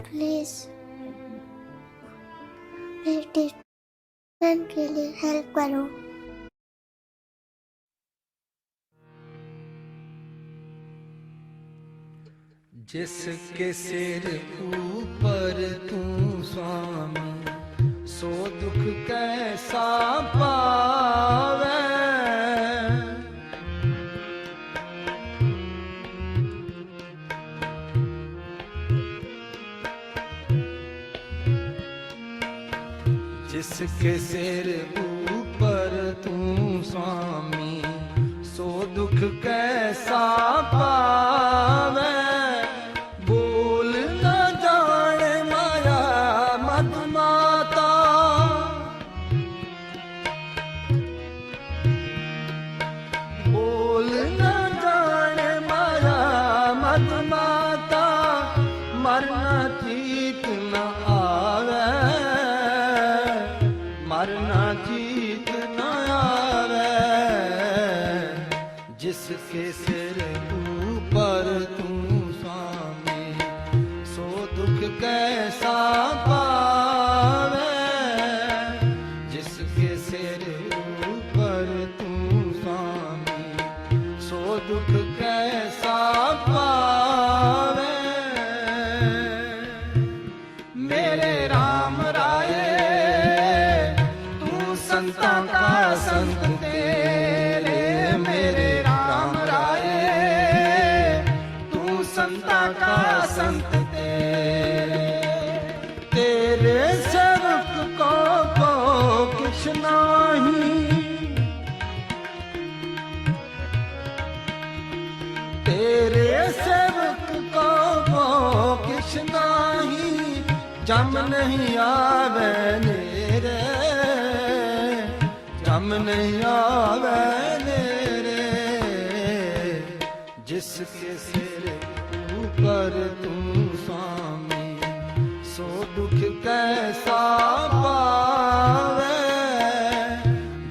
Please मेरे treatment के लिए हेल्प करो। जिसके सिर ऊपर तू स्वामी, सो दुख कैसा पावे। जिसके सिर ऊपर तू स्वामी, सो दुख कैसा पावे। बोल न जाने माया मद माता, बोल न जाने माया मद माता, मरना जीत न आवे, मरना जीत न आवे। जिसके सिर ऊपर तू स्वामी, सो दुख कैसा पावे। जिसके सिर ऊपर तू स्वामी, सो दुख कैसा पावे। मेरे राम राये तू संता का संत तेरे, मेरे राम राये तू संता का संत तेरे। तेरे सेवक को किछ नाही, तेरे सेवक को किछ नाही। जम नहीं आवे नेरे, जम नहीं आवे नेरे। जिसके सिर ऊपर तू स्वामी, सो दुख कैसा पावे।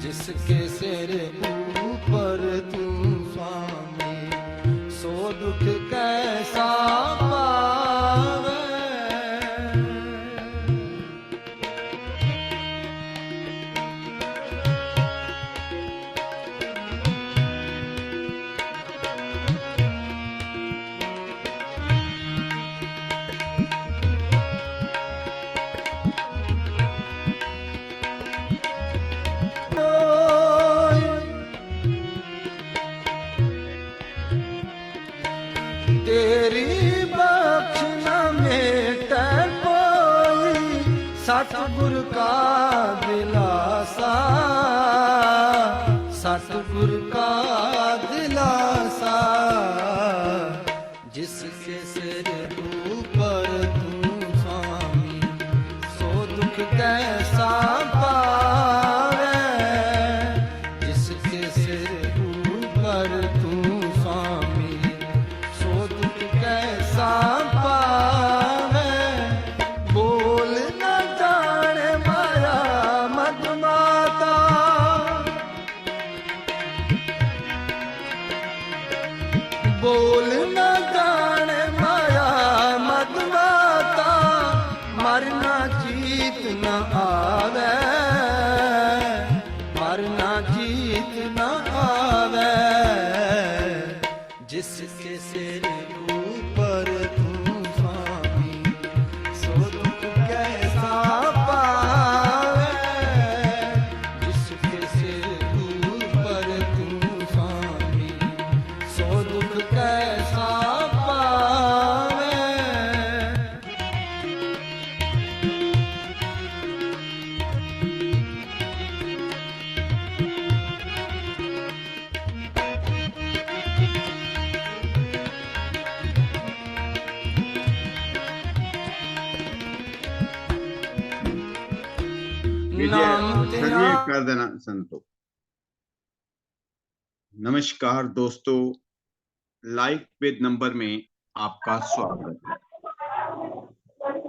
जिसके सिर ऊपर तू स्वामी, सो दुख कैसा पावे। तेरी बख्शना मेटे कोई, सतगुर का दिलासा, सतगुर का दिलासा। जिसके सिर ऊपर तू स्वामी, सो दुख कैसा पावे। जिसके सिर ऊपर तू स्वामी, सो दुख कैसा पावे। बोल न जाने माया मद माता, बोल न जाने माया मद माता। मरना जीत न आवे, मरना जीत न आवे। जिसके सिर ऊपर तू स्वामी, सो दुख कैसा पावे। जिसके सिर ऊपर तू स्वामी, सो दुख कैसा पावे। चलिए कर देना संतो। नमस्कार दोस्तों, लाइफ विद नंबर में आपका स्वागत है।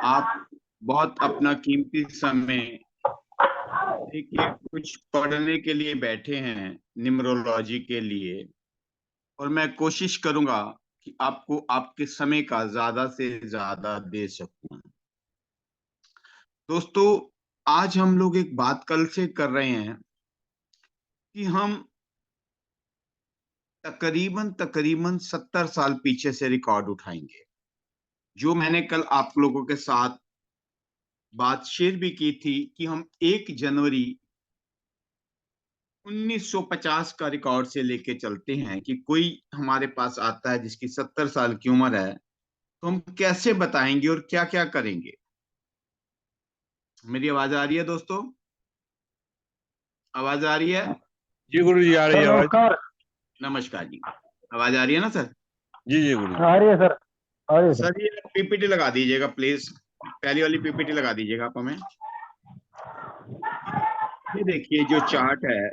आप बहुत अपना कीमती समय देखिए कुछ पढ़ने के लिए बैठे हैं न्यूमरोलॉजी के लिए, और मैं कोशिश करूंगा कि आपको आपके समय का ज्यादा से ज्यादा दे सकूं। दोस्तों, आज हम लोग एक बात कल से कर रहे हैं कि हम तकरीबन 70 साल पीछे से रिकॉर्ड उठाएंगे। जो मैंने कल आप लोगों के साथ बात शेयर भी की थी कि हम 1 जनवरी 1950 का रिकॉर्ड से लेके चलते हैं कि कोई हमारे पास आता है जिसकी 70 साल की उम्र है, तो हम कैसे बताएंगे और क्या क्या करेंगे। मेरी आवाज आ रही है दोस्तों? आवाज आ रही है? जी गुरु जी, आ रही है आवाज। नमस्कार। नमस्कार जी। आवाज आ रही है ना सर? जी जी गुरु जी। आ रही है सर, आ रही है सर। सर, ये पीपीटी लगा दीजिएगा प्लीज। पहली वाली पीपीटी लगा दीजिएगा आप हमें। ये देखिए जो चार्ट है,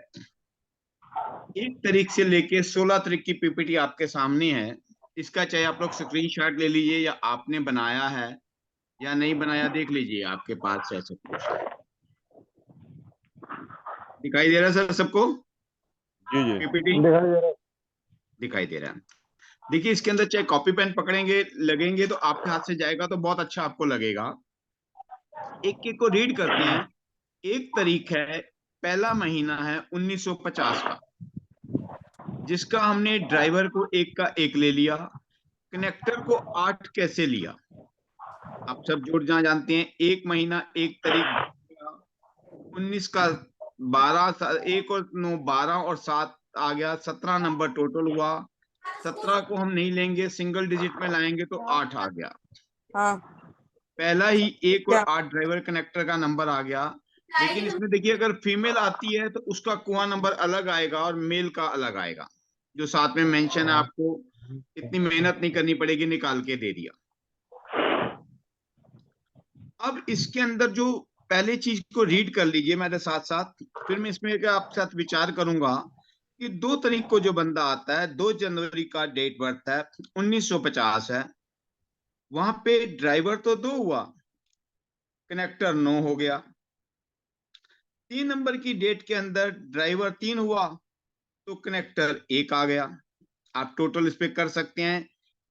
1 तारीख से लेके 16 तारीख की पीपीटी आपके सामने है। इसका चाहे आप लोग स्क्रीनशॉट ले लीजिए या आपने बनाया है या नहीं बनाया, देख लीजिए आपके पास है सब कुछ। दिखाई दे रहा है सर सबको? जी जी पीपीटी दिखाई दे रहा है। दिखाई दे रहा है। देखिए इसके अंदर चाहे कॉपी पेन पकड़ेंगे लगेंगे तो आपके हाथ से जाएगा तो बहुत अच्छा आपको लगेगा। एक एक को रीड करते हैं। 1 तारीख है, पहला महीना है 1950 का, जिसका हमने ड्राइवर को 1 का 1 ले लिया, कनेक्टर को 8 कैसे लिया। आप सब जोड़ जहां जानते हैं, 1 महीना 1 तारीख 19 का 12, 1 और 9 12 और 7 आ गया, 17 नंबर टोटल हुआ। 17 को हम नहीं लेंगे, सिंगल डिजिट में लाएंगे तो 8 आ गया। हाँ पहला ही 1 और क्या 8 ड्राइवर कनेक्टर का नंबर आ गया। लेकिन इसमें देखिए अगर फीमेल आती है तो उसका कुआं नंबर अलग आएगा और मेल का अलग आएगा, जो साथ में मेंशन है। आपको इतनी मेहनत नहीं करनी पड़ेगी, निकाल के दे दिया। अब इसके अंदर जो पहले चीज को रीड कर लीजिए मेरे साथ साथ, फिर मैं इसमें आपके साथ विचार करूंगा कि 2 तारीख को जो बंदा आता है, 2 जनवरी का डेट बर्थ है, 1950 है, वहां पे ड्राइवर तो 2 हुआ, कनेक्टर 9 हो गया। 3 नंबर की डेट के अंदर ड्राइवर 3 हुआ तो कनेक्टर 1 आ गया। आप टोटल इस पे कर सकते हैं,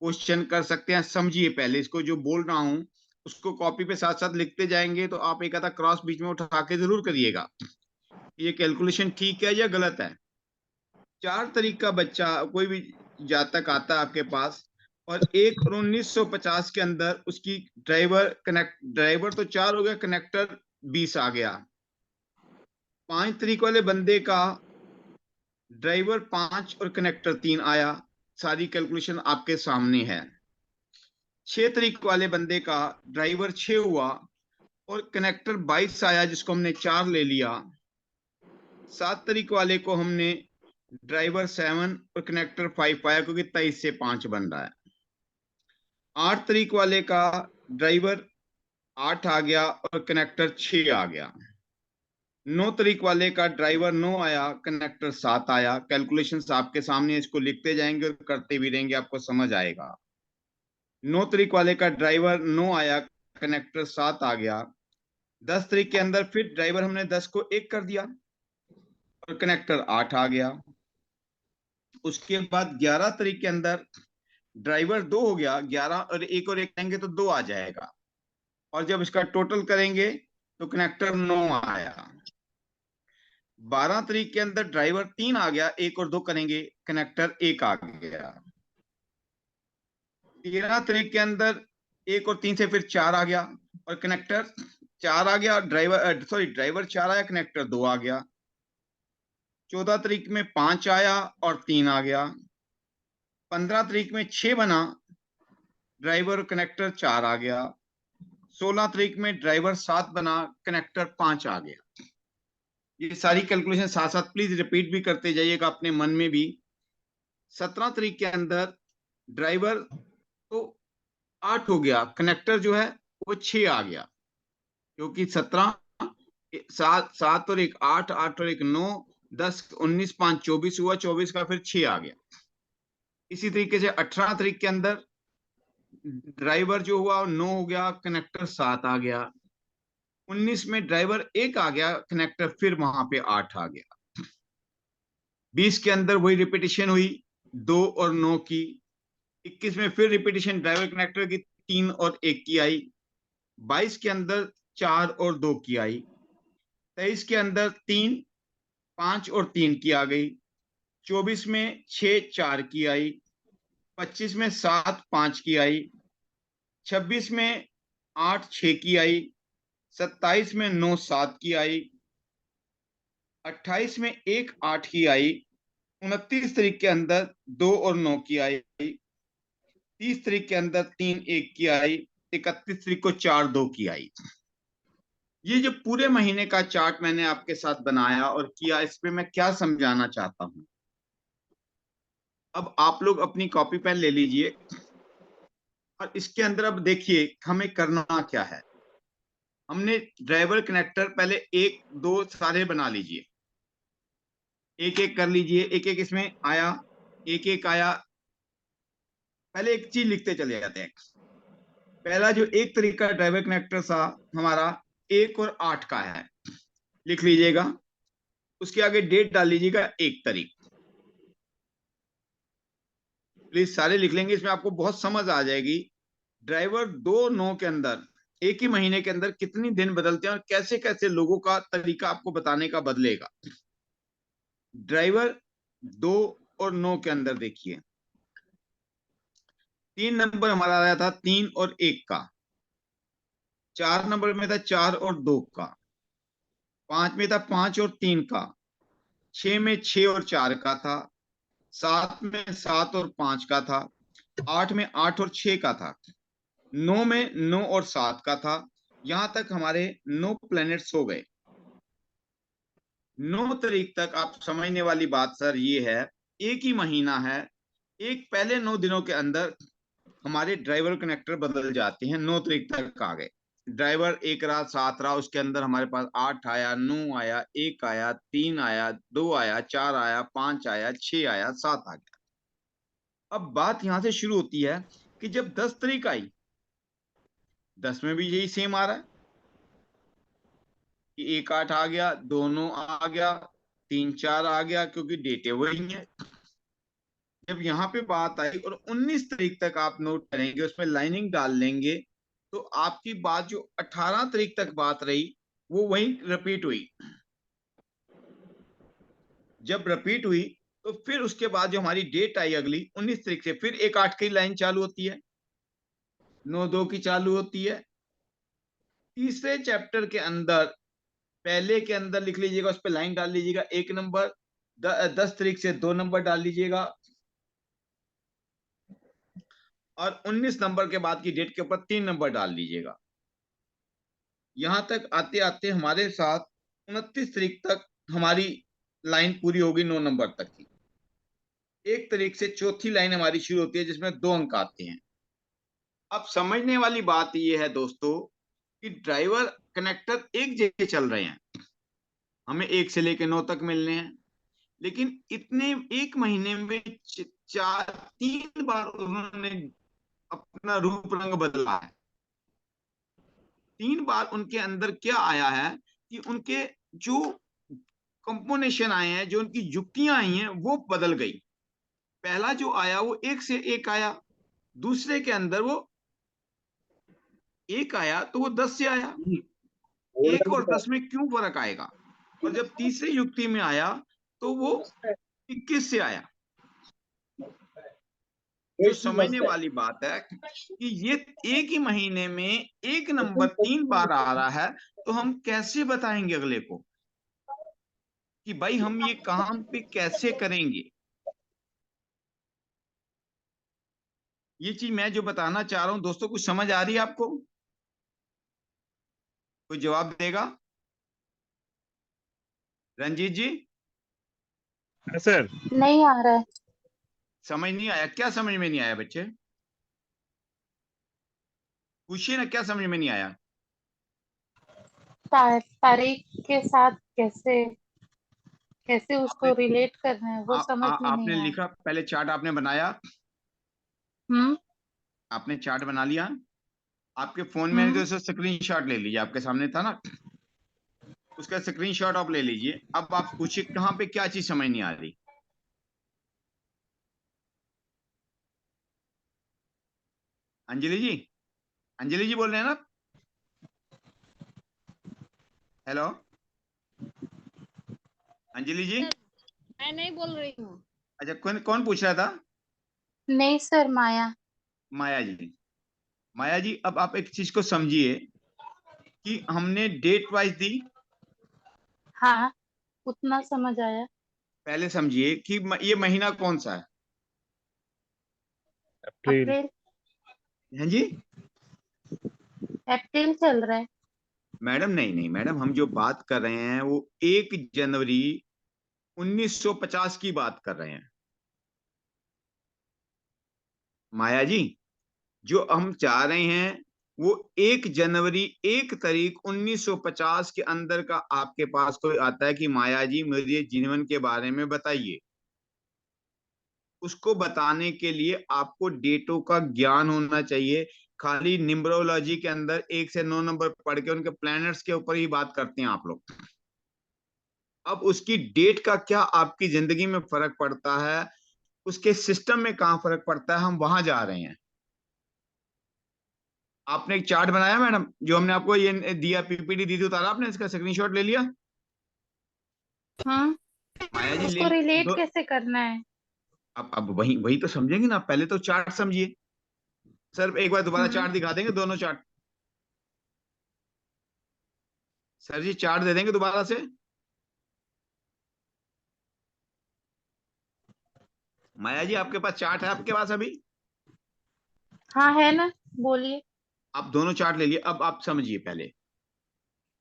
क्वेश्चन कर सकते हैं। समझिए पहले इसको, जो बोल रहा हूं उसको कॉपी पे साथ साथ लिखते जाएंगे तो आप एक आधा क्रॉस बीच में उठा के जरूर करिएगा, ये कैलकुलेशन ठीक है या गलत है। 4 तारीख का बच्चा कोई भी जातक आता है आपके पास और 1 और 1950 के अंदर उसकी ड्राइवर तो 4 हो गया, कनेक्टर 20 आ गया। 5 तारीख वाले बंदे का ड्राइवर 5 और कनेक्टर 3 आया। सारी कैलकुलेशन आपके सामने है। 6 तारीख वाले बंदे का ड्राइवर 6 हुआ और कनेक्टर 22 आया, जिसको हमने 4 ले लिया। 7 तारीख वाले को हमने ड्राइवर 7 और कनेक्टर 5 पाया, क्योंकि 23 से 5 बन रहा है। 8 तारीख वाले का ड्राइवर 8 आ गया और कनेक्टर 6 आ गया। 9 तारीख वाले का ड्राइवर 9 आया, कनेक्टर 7 आया। कैलकुलेशंस आपके सामने, इसको लिखते जाएंगे और करते भी रहेंगे, आपको समझ आएगा। 9 तारीख वाले का ड्राइवर 9 आया, कनेक्टर 7 आ गया। 10 तारीख के अंदर फिर ड्राइवर हमने 10 को 1 कर दिया और कनेक्टर 8 आ गया। उसके बाद 11 तारीख के अंदर ड्राइवर 2 हो गया, 11 और 1 और 1 करेंगे तो 2 आ जाएगा, और जब इसका टोटल करेंगे तो कनेक्टर 9 आया। 12 तारीख के अंदर ड्राइवर 3 आ गया, 1 और 2 करेंगे, कनेक्टर 1 आ गया। 13 तारीख के अंदर 1 और 3 से फिर 4 आ गया और कनेक्टर 4 आ गया। ड्राइवर 4 आया, कनेक्टर 2 आ गया। 14 तारीख में 5 आया और 3 आ गया। 15 तारीख में 6 बना, ड्राइवर कनेक्टर 4 आ गया। 16 तारीख में ड्राइवर 7 बना, कनेक्टर 5 आ गया। ये सारी कैलकुलेशन साथ साथ प्लीज रिपीट भी करते जाइएगा अपने मन में भी। 17 तारीख के अंदर ड्राइवर तो 8 हो गया, कनेक्टर जो है वो 6 आ गया, क्योंकि 17 7 और 1 8, 8 और 1 9, 10 19 5 24 हुआ, 24 का फिर 6 आ गया। इसी तरीके से 18 तारीख के अंदर ड्राइवर जो हुआ 9 हो गया, कनेक्टर 7 आ गया। 19 में ड्राइवर 1 आ गया, कनेक्टर फिर वहां पे 8 आ गया। 20 के अंदर वही रिपीटिशन हुई 2 और 9 की। 21 में फिर रिपीटिशन ड्राइवर कनेक्टर की 3 और 1 की आई। 22 के अंदर 4 और 2 की आई। 23 के अंदर 3, 5 और 3 की आ गई। 24 में 6, 4 की आई। 25 में 7, 5 की आई। 26 में 8, 6 की आई। 27 में 9, 7 की आई। 28 में 1, 8 की आई। 29 तारीख के अंदर 2 और 9 की आई। 30 तारीख के अंदर 3, 1 की आई। 31 तारीख को 4, 2 की आई। ये जो पूरे महीने का चार्ट मैंने आपके साथ बनाया और किया, इसमें मैं क्या समझाना चाहता हूं। अब आप लोग अपनी कॉपी पेन ले लीजिए और इसके अंदर अब देखिए हमें करना क्या है। हमने ड्राइवर कनेक्टर पहले 1, 2 सारे बना लीजिए, एक एक कर लीजिए, एक एक इसमें आया, एक एक आया। पहले एक चीज लिखते चले जाते हैं। पहला जो एक तरीका ड्राइवर कनेक्टर था हमारा 1 और 8 का है, लिख लीजिएगा। उसके आगे डेट डाल लीजिएगा 1 तारीख। प्लीज सारे लिख लेंगे, इसमें आपको बहुत समझ आ जाएगी। ड्राइवर 2/9 के अंदर एक ही महीने के अंदर कितनी दिन बदलते हैं और कैसे कैसे लोगों का तरीका आपको बताने का बदलेगा। ड्राइवर 2 और 9 के अंदर देखिए 3 नंबर हमारा आया था 3 और 1 का। 4 नंबर में था 4 और 2 का। 5 में था 5 और 3 का। 6 में 6 और 4 का था। 7 में 7 और 5 का था। 8 में 8 और 6 का था। 9 में 9 और 7 का था। यहां तक हमारे 9 प्लैनेट्स हो गए। 9 तारीख तक आप समझने वाली बात सर ये है, एक ही महीना है, एक पहले 9 दिनों के अंदर हमारे ड्राइवर कनेक्टर बदल जाते हैं। 9 तारीख तक आ गए ड्राइवर, एक रहा 7 रहा, उसके अंदर हमारे पास 8 आया, 9 आया, 1 आया, 3 आया, 2 आया, 4 आया, 5 आया, 6 आया, 7 आ गया। अब बात यहां से शुरू होती है कि जब 10 तारीख आई, 10 में भी यही सेम आ रहा है कि 1, 8 आ गया, 2, 9 आ गया, 3, 4 आ गया, क्योंकि डेटे वही है। जब यहाँ पे बात आई और 19 तारीख तक आप नोट करेंगे, उसमें लाइनिंग डाल लेंगे, तो आपकी बात जो 18 तारीख तक बात रही वो वही रिपीट हुई। जब रिपीट हुई तो फिर उसके बाद जो हमारी डेट आई अगली 19 तारीख से, फिर 1, 8 की लाइन चालू होती है, 9, 2 की चालू होती है। तीसरे चैप्टर के अंदर पहले के अंदर लिख लीजिएगा, उस पर लाइन डाल लीजिएगा 1 नंबर। 10 तारीख से 2 नंबर डाल लीजिएगा और 19 नंबर के बाद की डेट के ऊपर 3 नंबर डाल लीजिएगा। यहां तक आते आते हमारे साथ 29 तारीख तक हमारी लाइन पूरी होगी 9 नंबर तक की। 1 तारीख से चौथी लाइन हमारी शुरू होती है जिसमें 2 अंक आते हैं। अब समझने वाली बात यह है दोस्तों कि ड्राइवर कनेक्टर एक जगह चल रहे हैं, हमें 1 से लेकर 9 तक मिलने हैं, लेकिन इतने एक महीने में 3 बार उन्होंने अपना रूप रंग बदला है। 3 बार उनके अंदर क्या आया है कि उनके जो कंपोनेशन आए हैं, जो उनकी युक्तियां आई हैं, वो बदल गई। पहला जो आया वो 1 से 1 आया, दूसरे के अंदर वो 1 आया तो वो 10 से आया। 1 और 10 में क्यों फर्क आएगा? और जब तीसरी युक्ति में आया तो वो 21 से आया। जो समझने वाली बात है कि ये एक ही महीने में एक नंबर 3 बार आ रहा है, तो हम कैसे बताएंगे अगले को कि भाई हम ये काम पे कैसे करेंगे। ये चीज मैं जो बताना चाह रहा हूं दोस्तों, कुछ समझ आ रही है आपको? कोई जवाब देगा? रंजीत जी, हाँ सर। नहीं आ रहा है। समझ नहीं आया? क्या समझ में नहीं आया बच्चे? पूछिए ना, क्या समझ में नहीं आया? तारीख के साथ कैसे कैसे उसको आपने रिलेट करना है वो समझ में नहीं आपने आया। लिखा, पहले चार्ट आपने बनाया, हम्म। आपने चार्ट बना लिया, आपके फोन में तो हम्म। इसे स्क्रीनशॉट ले लीजिए, आपके सामने था ना, उसका स्क्रीनशॉट आप ले लीजिए। अब आप पूछिए कहाँ पे क्या चीज समझ नहीं आ रही। अंजलि जी, अंजलि जी बोल रहे हैं ना? हेलो अंजलि जी। मैं नहीं बोल रही हूँ। अच्छा, कौन कौन पूछ रहा था? नहीं सर, माया। माया जी। माया जी, अब आप एक चीज को समझिए कि हमने डेट वाइज दी। हाँ, उतना समझ आया। पहले समझिए कि ये महीना कौन सा है। अप्रैल। अप्रैल। हैं जी? अप्रैल चल रहा है। मैडम नहीं नहीं मैडम, हम जो बात कर रहे हैं वो 1 जनवरी 1950 की बात कर रहे हैं। माया जी, जो हम चाह रहे हैं वो 1 जनवरी, 1 तारीख 1950 के अंदर का आपके पास कोई आता है कि माया जी मुझे जीवन के बारे में बताइए। उसको बताने के लिए आपको डेटों का ज्ञान होना चाहिए। खाली न्यूमरोलॉजी के अंदर 1 से 9 नंबर पढ़ के उनके प्लैनेट्स के ऊपर ही बात करते हैं आप लोग। अब उसकी डेट का क्या आपकी जिंदगी में फर्क पड़ता है, उसके सिस्टम में कहाँ फर्क पड़ता है, हम वहां जा रहे हैं। आपने एक चार्ट बनाया मैडम, जो हमने आपको ये दिया, पीपीटी दी थी, उतारा आपने, इसका स्क्रीनशॉट ले लिया? हाँ, माया जी ले उसको रिलेट दो। कैसे करना है? अब वही वही तो समझेंगे ना, पहले तो चार्ट समझिए। सर एक बार दोबारा हम्म। चार्ट दिखा देंगे, दोनों चार्ट। सर जी चार्ट दे देंगे दोबारा से। माया जी आपके पास चार्ट है आपके पास अभी? हाँ है ना, बोलिए। आप दोनों चार्ट ले लिए, अब आप समझिए पहले।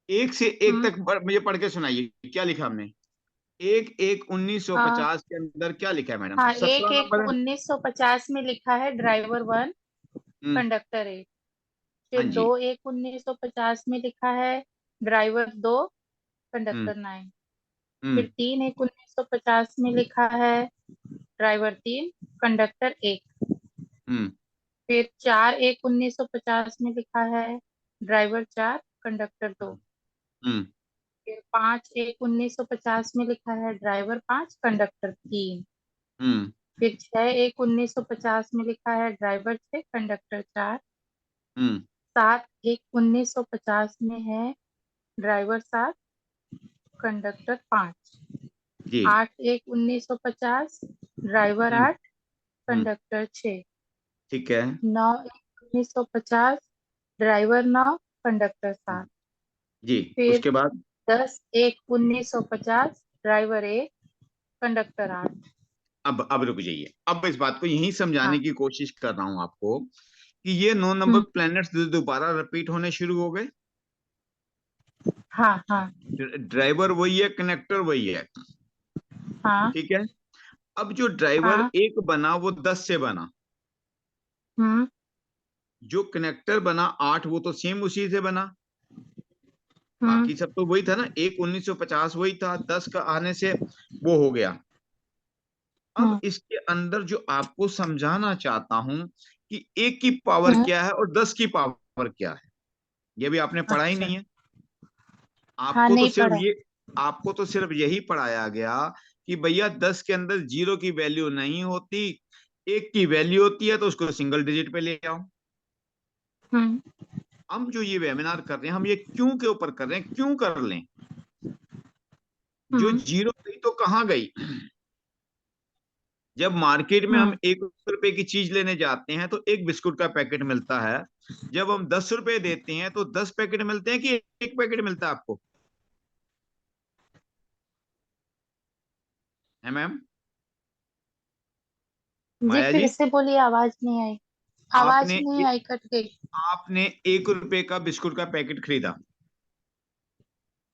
1 से 1 हम्म। तक मुझे पढ़ के सुनाइए, क्या लिखा हमने? 1 1 उन्नीस सौ हाँ पचास के अंदर क्या लिखा है मैडम? हाँ, एक 17 नंबर एक है। 1950 में लिखा है ड्राइवर 1, हम्म। कंडक्टर 8। हाँ फिर जी। 2 1 1950 में लिखा है ड्राइवर 2, हम्म। कंडक्टर 9। फिर हम्म। 3 1 1950 में लिखा है ड्राइवर 3, कंडक्टर 1। हम्म। फिर 4 1 1950 में लिखा है ड्राइवर 4, कंडक्टर 2। हम्म। फिर 5 1 1950 में लिखा है ड्राइवर 5, कंडक्टर 3। हम्म। फिर 6 1 1950 में लिखा है ड्राइवर 6, कंडक्टर 4। हम्म। 7 1 1950 में है ड्राइवर 7, कंडक्टर 5। जी। 8 1 1950 ड्राइवर हम्म। 8, हम्म। कंडक्टर 6। ठीक है। 9 1 1950 ड्राइवर 9, कंडक्टर 7। जी। फिर उसके बाद 10 1 1950 ड्राइवर 1, कंडक्टर 8। अब रुक जाइए, अब इस बात को यही समझाने हाँ। की कोशिश कर रहा हूं आपको कि ये 9 नंबर हम्म। प्लैनेट्स दोबारा रिपीट होने शुरू हो गए। हाँ हाँ ड्राइवर वही है, कनेक्टर वही है। हाँ ठीक है। अब जो ड्राइवर हाँ। 1 बना वो 10 से बना, हम्म जो कनेक्टर बना 8 वो तो सेम उसी से बना। हम्म बाकी सब तो वही था ना, 1 1950 वही था, 10 का आने से वो हो गया। अब हम्म इसके अंदर जो आपको समझाना चाहता हूं कि 1 की पावर हम्म। क्या है और 10 की पावर क्या है, ये भी आपने पढ़ा ही अच्छा। नहीं है। हाँ, आपको तो नहीं सिर्फ पढ़ा। ये आपको तो सिर्फ यही पढ़ाया गया कि भैया 10 के अंदर 0 की वैल्यू नहीं होती, 1 की वैल्यू होती है तो उसको सिंगल डिजिट पे ले आओ। हम्म हम जो ये वेबिनार कर रहे हैं, हम ये क्यों के ऊपर कर रहे हैं, क्यों कर लें? जो हम्म 0 गई तो कहाँ गई? जब मार्केट में हम हम्म। 1 रुपए की चीज लेने जाते हैं तो एक बिस्कुट का पैकेट मिलता है। जब हम 10 रुपए देते हैं तो 10 पैकेट मिलते हैं कि एक पैकेट मिलता है आपको? है मैम? जी माया फिर जी, से बोलिए, आवाज नहीं आई। आवाज आपने नहीं आई, कट गई। आपने 1 रुपए का बिस्कुट का पैकेट खरीदा,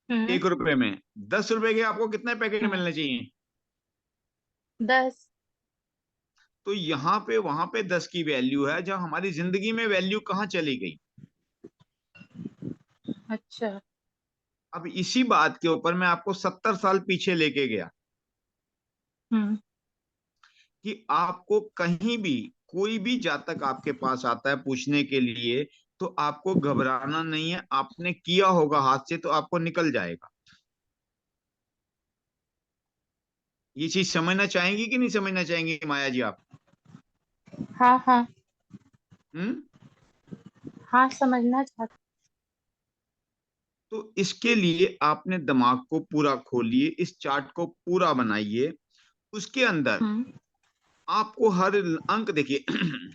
हम्म 1 रुपए में। 10 रुपए के आपको कितने पैकेट हम्म। मिलने चाहिए? 10। तो यहाँ पे वहां पे 10 की वैल्यू है, जहाँ हमारी जिंदगी में वैल्यू कहाँ चली गई? अच्छा। अब इसी बात के ऊपर मैं आपको 70 साल पीछे लेके गया हम्म कि आपको कहीं भी कोई भी जातक आपके पास आता है पूछने के लिए, तो आपको घबराना नहीं है। आपने किया होगा हाथ से तो आपको निकल जाएगा। ये चीज समझना चाहेंगी कि नहीं समझना चाहेंगी माया जी आप? हाँ हाँ हम्म। हाँ, समझना चाहती। तो इसके लिए आपने दिमाग को पूरा खोलिए, इस चार्ट को पूरा बनाइए। उसके अंदर आपको हर अंक देखिए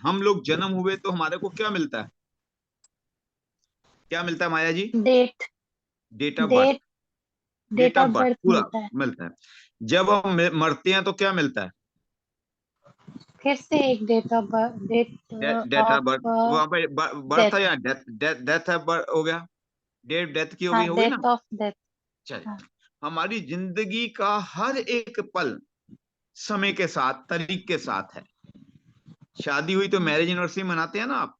हम लोग जन्म हुए तो हमारे को क्या मिलता है, क्या मिलता है Maya ji? Date date of birth. Date date date of of birth birth पूरा मिलता है। मिलता है। जब हम मरते हैं तो क्या मिलता है? फिर से एक date of birth, date date of of birth. वहां पे बर्थ डेथ। था या डेथ? डेथ ऑफ बर्थ हो गया, डेट डेथ की हाँ, हो गई ना। Date of death. चलिए, हाँ। हमारी जिंदगी का हर एक पल समय के साथ, तारीख के साथ है। शादी हुई तो मैरिज एनिवर्सरी मनाते हैं ना आप,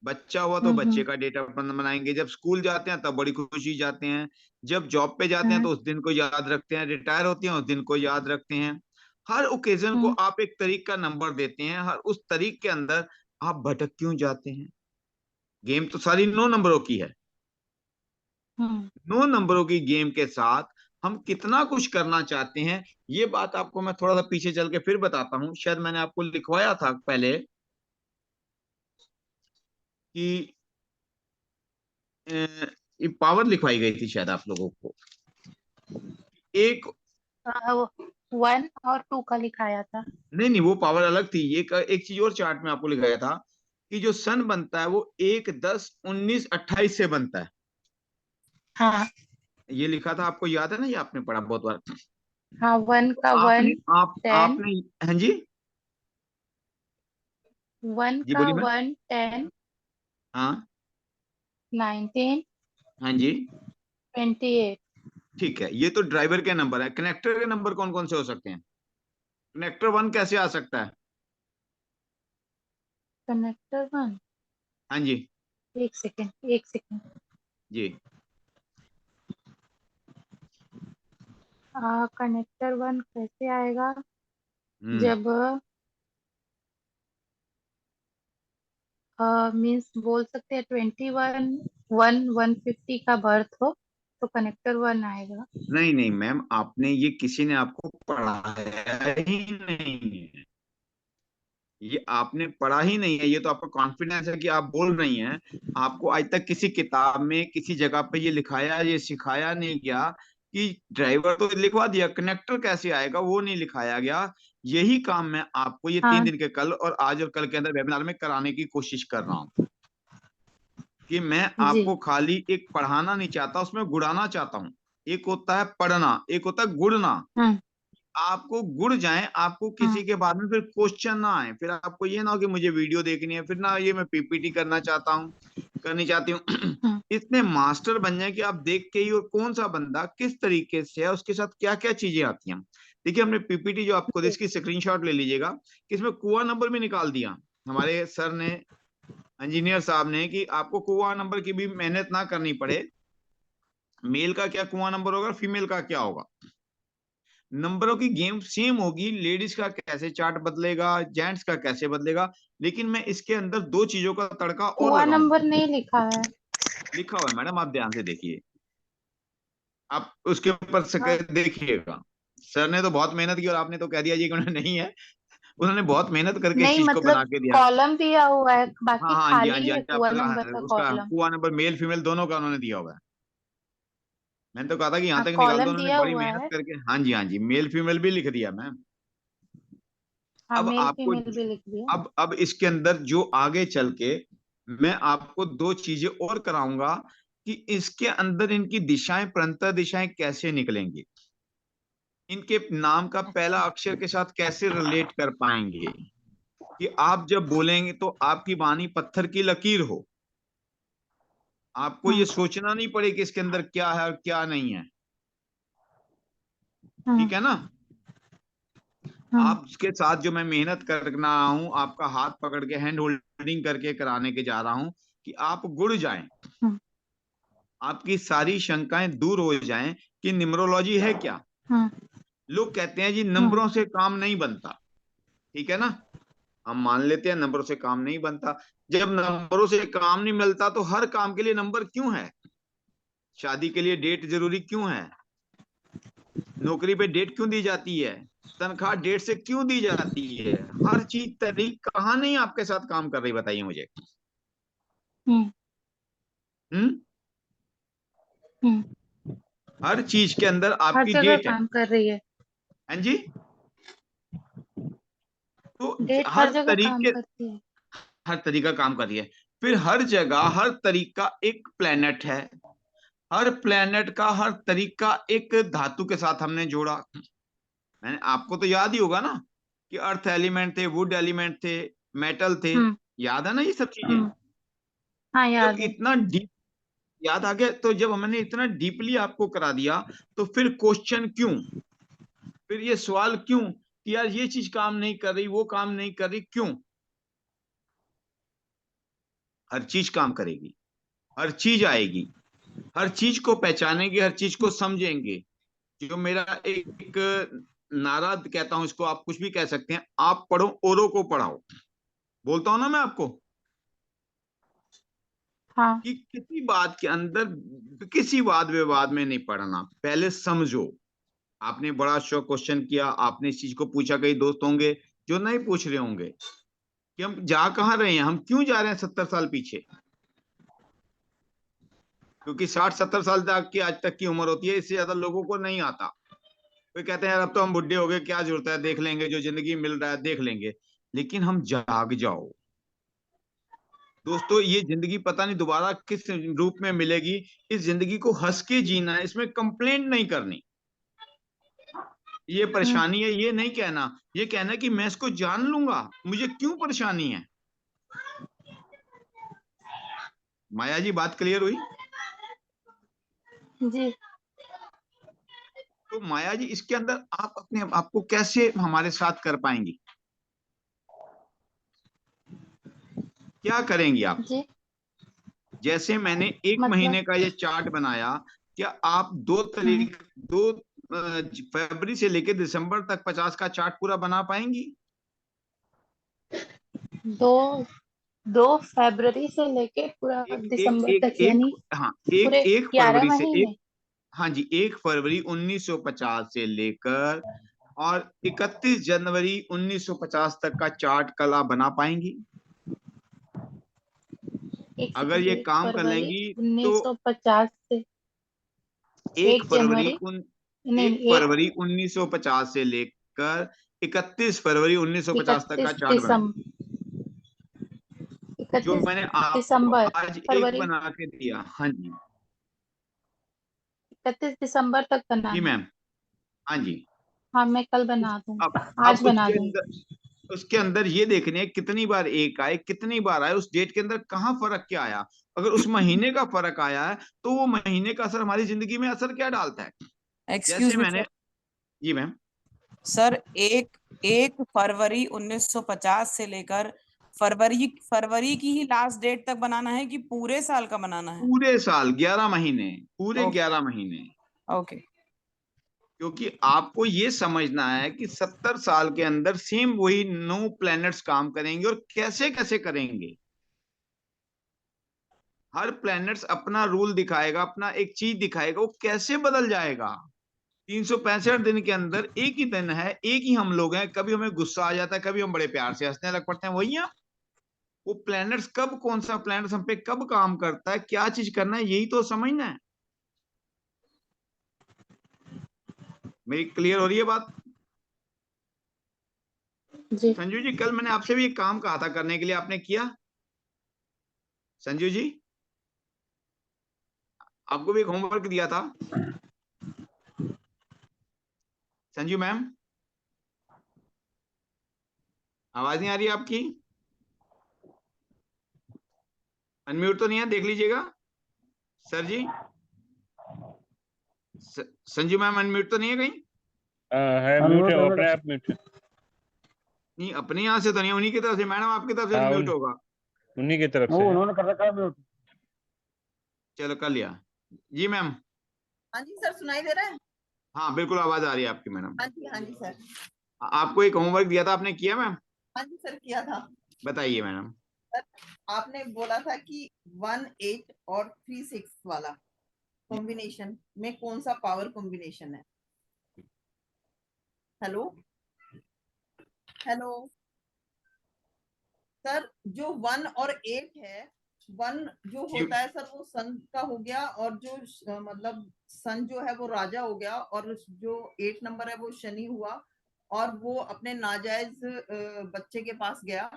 बच्चा हुआ तो बच्चे हम्म। का डेट ऑफ बर्थ मनाएंगे, जब स्कूल जाते हैं तब बड़ी खुशी जाते हैं, जब जॉब पे जाते हैं हम्म। तो उस दिन को याद रखते हैं, रिटायर होते हैं उस दिन को याद रखते हैं। हर ओकेजन को हम्म। आप एक तारीख का नंबर देते हैं, हर उस तारीख के अंदर आप भटक क्यों जाते हैं? गेम तो सारी 9 नंबरों की है। हम्म। 9 नंबरों की गेम के साथ हम कितना कुछ करना चाहते हैं, ये बात आपको मैं थोड़ा सा पीछे चल के फिर बताता हूँ। शायद मैंने आपको लिखवाया था पहले कि ये पावर लिखवाई गई थी शायद आप लोगों को। एक, 1 और 2 का लिखाया था। नहीं नहीं, वो पावर अलग थी। एक चीज और चार्ट में आपको लिखाया था कि जो सन बनता है वो 1, 10, 19, 28 से बनता है। हाँ। ये लिखा था, आपको याद है ना? ये आपने पढ़ा बहुत बार। हाँ, 1 तो का आपने 1 10, आपने, हाँ जी, 1 जी का बोलिए मैम। 1 10, हाँ 19, हाँ जी, 28। ठीक है। ये तो ड्राइवर के नंबर है। कनेक्टर के नंबर कौन कौन से हो सकते हैं? कनेक्टर 1 कैसे आ सकता है? कनेक्टर 1। हाँ जी, एक सेकेंड, एक सेकेंड। जी। कनेक्टर 1 कैसे आएगा? हम्म। जब मीन्स बोल सकते हैं 21, 150 का बर्थ हो तो कनेक्टर 1 आएगा। नहीं नहीं मैम, आपने ये किसी ने आपको पढ़ाया ही नहीं है, ये आपने पढ़ा ही नहीं है। ये तो आपका कॉन्फिडेंस है कि आप बोल रही हैं। आपको आज तक किसी किताब में किसी जगह पे ये लिखाया, ये सिखाया नहीं गया कि ड्राइवर तो लिखवा दिया, कनेक्टर कैसे आएगा वो नहीं लिखाया गया। यही काम मैं आपको ये 3 दिन के, कल और आज और कल के अंदर वेबिनार में कराने की कोशिश कर रहा हूँ। कि मैं जी। आपको खाली एक पढ़ाना नहीं चाहता, उसमें गुड़ाना चाहता हूँ। एक होता है पढ़ना, एक होता है गुड़ना। हम्म। आपको गुड़ जाए, आपको हम्म। किसी के बाद में फिर क्वेश्चन ना आए, फिर आपको ये ना हो कि मुझे वीडियो देखनी है, फिर ना ये मैं पीपीटी करना चाहता हूँ, करनी चाहती हूँ। हम्म। इतने मास्टर बन जाए कि आप देख के ही, और कौन सा बंदा किस तरीके से है, उसके साथ क्या क्या चीजें आती हैं। देखिए, हमने पीपीटी जो आपको दी, जी। इसकी स्क्रीनशॉट ले लीजिएगा कि इसमें कुआ नंबर भी निकाल दिया हमारे सर ने, इंजीनियर साहब ने, कि आपको कुआ नंबर की भी मेहनत ना करनी पड़े। मेल का क्या कुआ नंबर होगा, फीमेल का क्या होगा। नंबरों की गेम सेम होगी, लेडीज का कैसे चार्ट बदलेगा, जेंट्स का कैसे बदलेगा, लेकिन मैं इसके अंदर 2 चीजों का तड़का और कुआ लगाऊंगा। नंबर नहीं लिखा है। लिखा हुआ है मैडम, आप ध्यान से देखिए, आप उसके ऊपर से हाँ। देखिएगा। सर ने तो बहुत मेहनत की और आपने तो कह दिया जी कि उन्होंने नहीं है। उन्होंने बहुत मेहनत करके इस नहीं, चीज को मतलब बना के दिया। कॉलम दिया हुआ है, हाँ बाकी हाँ जी, हाँ खाली जी, हाँ है जी, कुआ आपका नंबर का उसका कॉलम। कुआ नंबर मेल फीमेल दोनों का उन्होंने दिया हुआ है। मैंने तो कहा था कि यहाँ हाँ, तक निकाल दो, कॉलम उन्होंने दिया बड़ी हुआ मेहनत है। करके, हाँ जी हाँ जी, मेल फीमेल भी लिख दिया मैम। हाँ, अब मेल आपको, फीमेल भी लिख दिया। अब इसके अंदर जो आगे चल के मैं आपको 2 चीजें और कराऊंगा कि इसके अंदर इनकी दिशाएं, प्रंतर दिशाएं कैसे निकलेंगी, इनके नाम का पहला अच्छा। अक्षर के साथ कैसे रिलेट कर पाएंगे, कि आप जब बोलेंगे तो आपकी वाणी पत्थर की लकीर हो। आपको ये हम्म। सोचना नहीं पड़े कि इसके अंदर क्या है और क्या नहीं है। हम्म। ठीक है ना? हम्म। आपके साथ जो मैं मेहनत करना हूं, आपका हाथ पकड़ के हैंड होल्डिंग करके कराने के जा रहा हूं, कि आप गुड़ जाएं, हम्म। आपकी सारी शंकाएं दूर हो जाएं कि न्यूमरोलॉजी है क्या। हम्म। लोग कहते हैं जी हम्म। नंबरों से काम नहीं बनता, ठीक है ना, हम मान लेते हैं नंबरों से काम नहीं बनता। जब नंबरों से काम नहीं मिलता तो हर काम के लिए नंबर क्यों है? शादी के लिए डेट जरूरी क्यों है? नौकरी पे डेट क्यों दी जाती है? तनख्वाह डेट से क्यों दी जाती है? हर चीज तरीक कहाँ नहीं आपके साथ काम कर रही, बताइए मुझे। हम्म। हम्म। हर चीज के अंदर हर आपकी जगह डेट है। काम कर रही है। हाँ जी। तो डेट हर जगह काम करती है। हर तरीका काम कर रही है। फिर हर जगह हर तरीका एक प्लेनेट है। हर प्लेनेट का हर तरीका एक धातु के साथ हमने जोड़ा। मैंने आपको तो याद ही होगा ना कि अर्थ एलिमेंट थे, वुड एलिमेंट थे, मेटल थे। हम्म। याद है ना ये सब चीजें? हम्म। हाँ, जब याद है। इतना डीप याद आ गया, तो जब हमने इतना डीपली आपको करा दिया, तो फिर क्वेश्चन क्यों? फिर ये सवाल क्यों कि यार ये चीज काम नहीं कर रही, वो काम नहीं कर रही, क्यों? हर चीज काम करेगी, हर चीज आएगी, हर चीज को पहचानेंगे, हर चीज को समझेंगे। जो मेरा एक नारा कहता हूं, इसको आप कुछ भी कह सकते हैं, आप पढ़ो औरों को पढ़ाओ। बोलता हूं ना मैं आपको हाँ। कि किसी बात के अंदर किसी वाद विवाद में नहीं पढ़ना, पहले समझो। आपने बड़ा शौक क्वेश्चन किया, आपने इस चीज को पूछा, कई दोस्त होंगे जो नहीं पूछ रहे होंगे कि हम जा कहाँ रहे हैं, हम क्यों जा रहे हैं 70 साल पीछे। क्योंकि 60-70 साल तक की आज तक की उम्र होती है, इससे ज्यादा लोगों को नहीं आता। कोई कहते हैं यार अब तो हम बुढ़े हो गए, क्या जरूरत है, देख लेंगे, जो जिंदगी मिल रहा है देख लेंगे। लेकिन हम जाग जाओ दोस्तों, ये जिंदगी पता नहीं दोबारा किस रूप में मिलेगी। इस जिंदगी को हंस के जीना है, इसमें कंप्लेंट नहीं करनी। ये हम्म। परेशानी है ये नहीं कहना, ये कहना कि मैं इसको जान लूंगा, मुझे क्यों परेशानी है। माया जी, बात क्लियर हुई? जी। तो माया जी, इसके अंदर आप अपने आप को कैसे हमारे साथ कर पाएंगी? क्या करेंगी आप? जी। जैसे मैंने एक मतलब। महीने का ये चार्ट बनाया, क्या आप हम्म। 2 फरवरी से लेकर दिसंबर तक 50 का चार्ट पूरा बना पाएंगी? 2 2 फरवरी से लेके पूरा एक एक दिसंबर एक तक, एक यानी हाँ, पूरे एक 11 फरवरी से एक महीने। हाँ जी, 1 फरवरी 1950 से लेकर और 31 जनवरी 1950 तक का चार्ट कल आप बना पाएंगी? एक अगर ये सेकंड, एक काम कर फरवरी लेंगी तो 1950 से एक एक फरवरी जनवरी उन नहीं, एक एक फरवरी 1950 से लेकर 31 फरवरी 1950 तक का 31 चार्ट बनाए, दिसंबर जो 31 मैंने आपको दिसंबर आज एक फरवरी बना के दिया। हाँ जी। 31 दिसंबर तक जी बनाना है। मैम। हाँ जी। हाँ, मैं कल उस, बना अब दूंगी, अब आज बना दूंगी। उसके अंदर ये देखने हैं कितनी बार एक आए, कितनी बार आए, उस डेट के अंदर कहाँ फर्क क्या आया। अगर उस महीने का फर्क आया है, तो वो महीने का असर हमारी जिंदगी में असर क्या डालता है। एक्सक्यूज जैसे मी मैंने सर। जी मैम। सर, एक एक फरवरी 1950 से लेकर फरवरी फरवरी की ही लास्ट डेट तक बनाना है कि पूरे साल का बनाना है? पूरे साल 11 महीने, पूरे ओके। 11 महीने। ओके। क्योंकि आपको ये समझना है कि 70 साल के अंदर सेम वही 9 प्लैनेट्स काम करेंगे, और कैसे कैसे करेंगे। हर प्लैनेट्स अपना रूल दिखाएगा, अपना एक चीज दिखाएगा, वो कैसे बदल जाएगा। 365 दिन के अंदर एक ही दिन है, एक ही हम लोग हैं। कभी हमें गुस्सा आ जाता है, कभी हम बड़े प्यार से हंसने लग पड़ते हैं, वही है। वो प्लैनेट्स कब, कौन सा प्लैनेट्स हम पे कब काम करता है, क्या चीज करना है, यही तो समझना है। मेरी क्लियर हो रही है बात? जी। संजू जी, कल मैंने आपसे भी एक काम कहा था करने के लिए, आपने किया? संजू जी, आपको भी एक होमवर्क दिया था। संजू मैम, आवाज नहीं आ रही आपकी? अनम्यूट तो नहीं है, देख लीजिएगा सर जी। संजू मैम, अनम्यूट तो नहीं है कहीं? है म्यूट है, वो अपने आप म्यूट है। नहीं, अपने यहाँ से तो नहीं, उन्हीं की तरफ से। मैडम, आपकी तरफ से हाँ, म्यूट होगा। उन्हीं की तरफ वो से है। उन्होंने कर रखा है म्यूट। चलो, कर लिया। जी मैम। हाँ जी सर, सुनाई दे रहा है? हाँ बिल्कुल, आवाज आ रही है आपकी मैडम। हाँ जी सर। आपको एक होमवर्क दिया था, आपने किया मैम? हाँ जी सर, किया था। बताइए मैडम। सर, आपने बोला था कि 1 8 और 3 6 वाला कॉम्बिनेशन में कौन सा पावर कॉम्बिनेशन है? हेलो हेलो सर, जो 1 और 8 है वन जो होता है सर वो सन का हो गया, और जो मतलब सन जो है वो राजा हो गया, और जो 8 नंबर है वो शनि हुआ, और वो अपने नाजायज बच्चे के पास गया,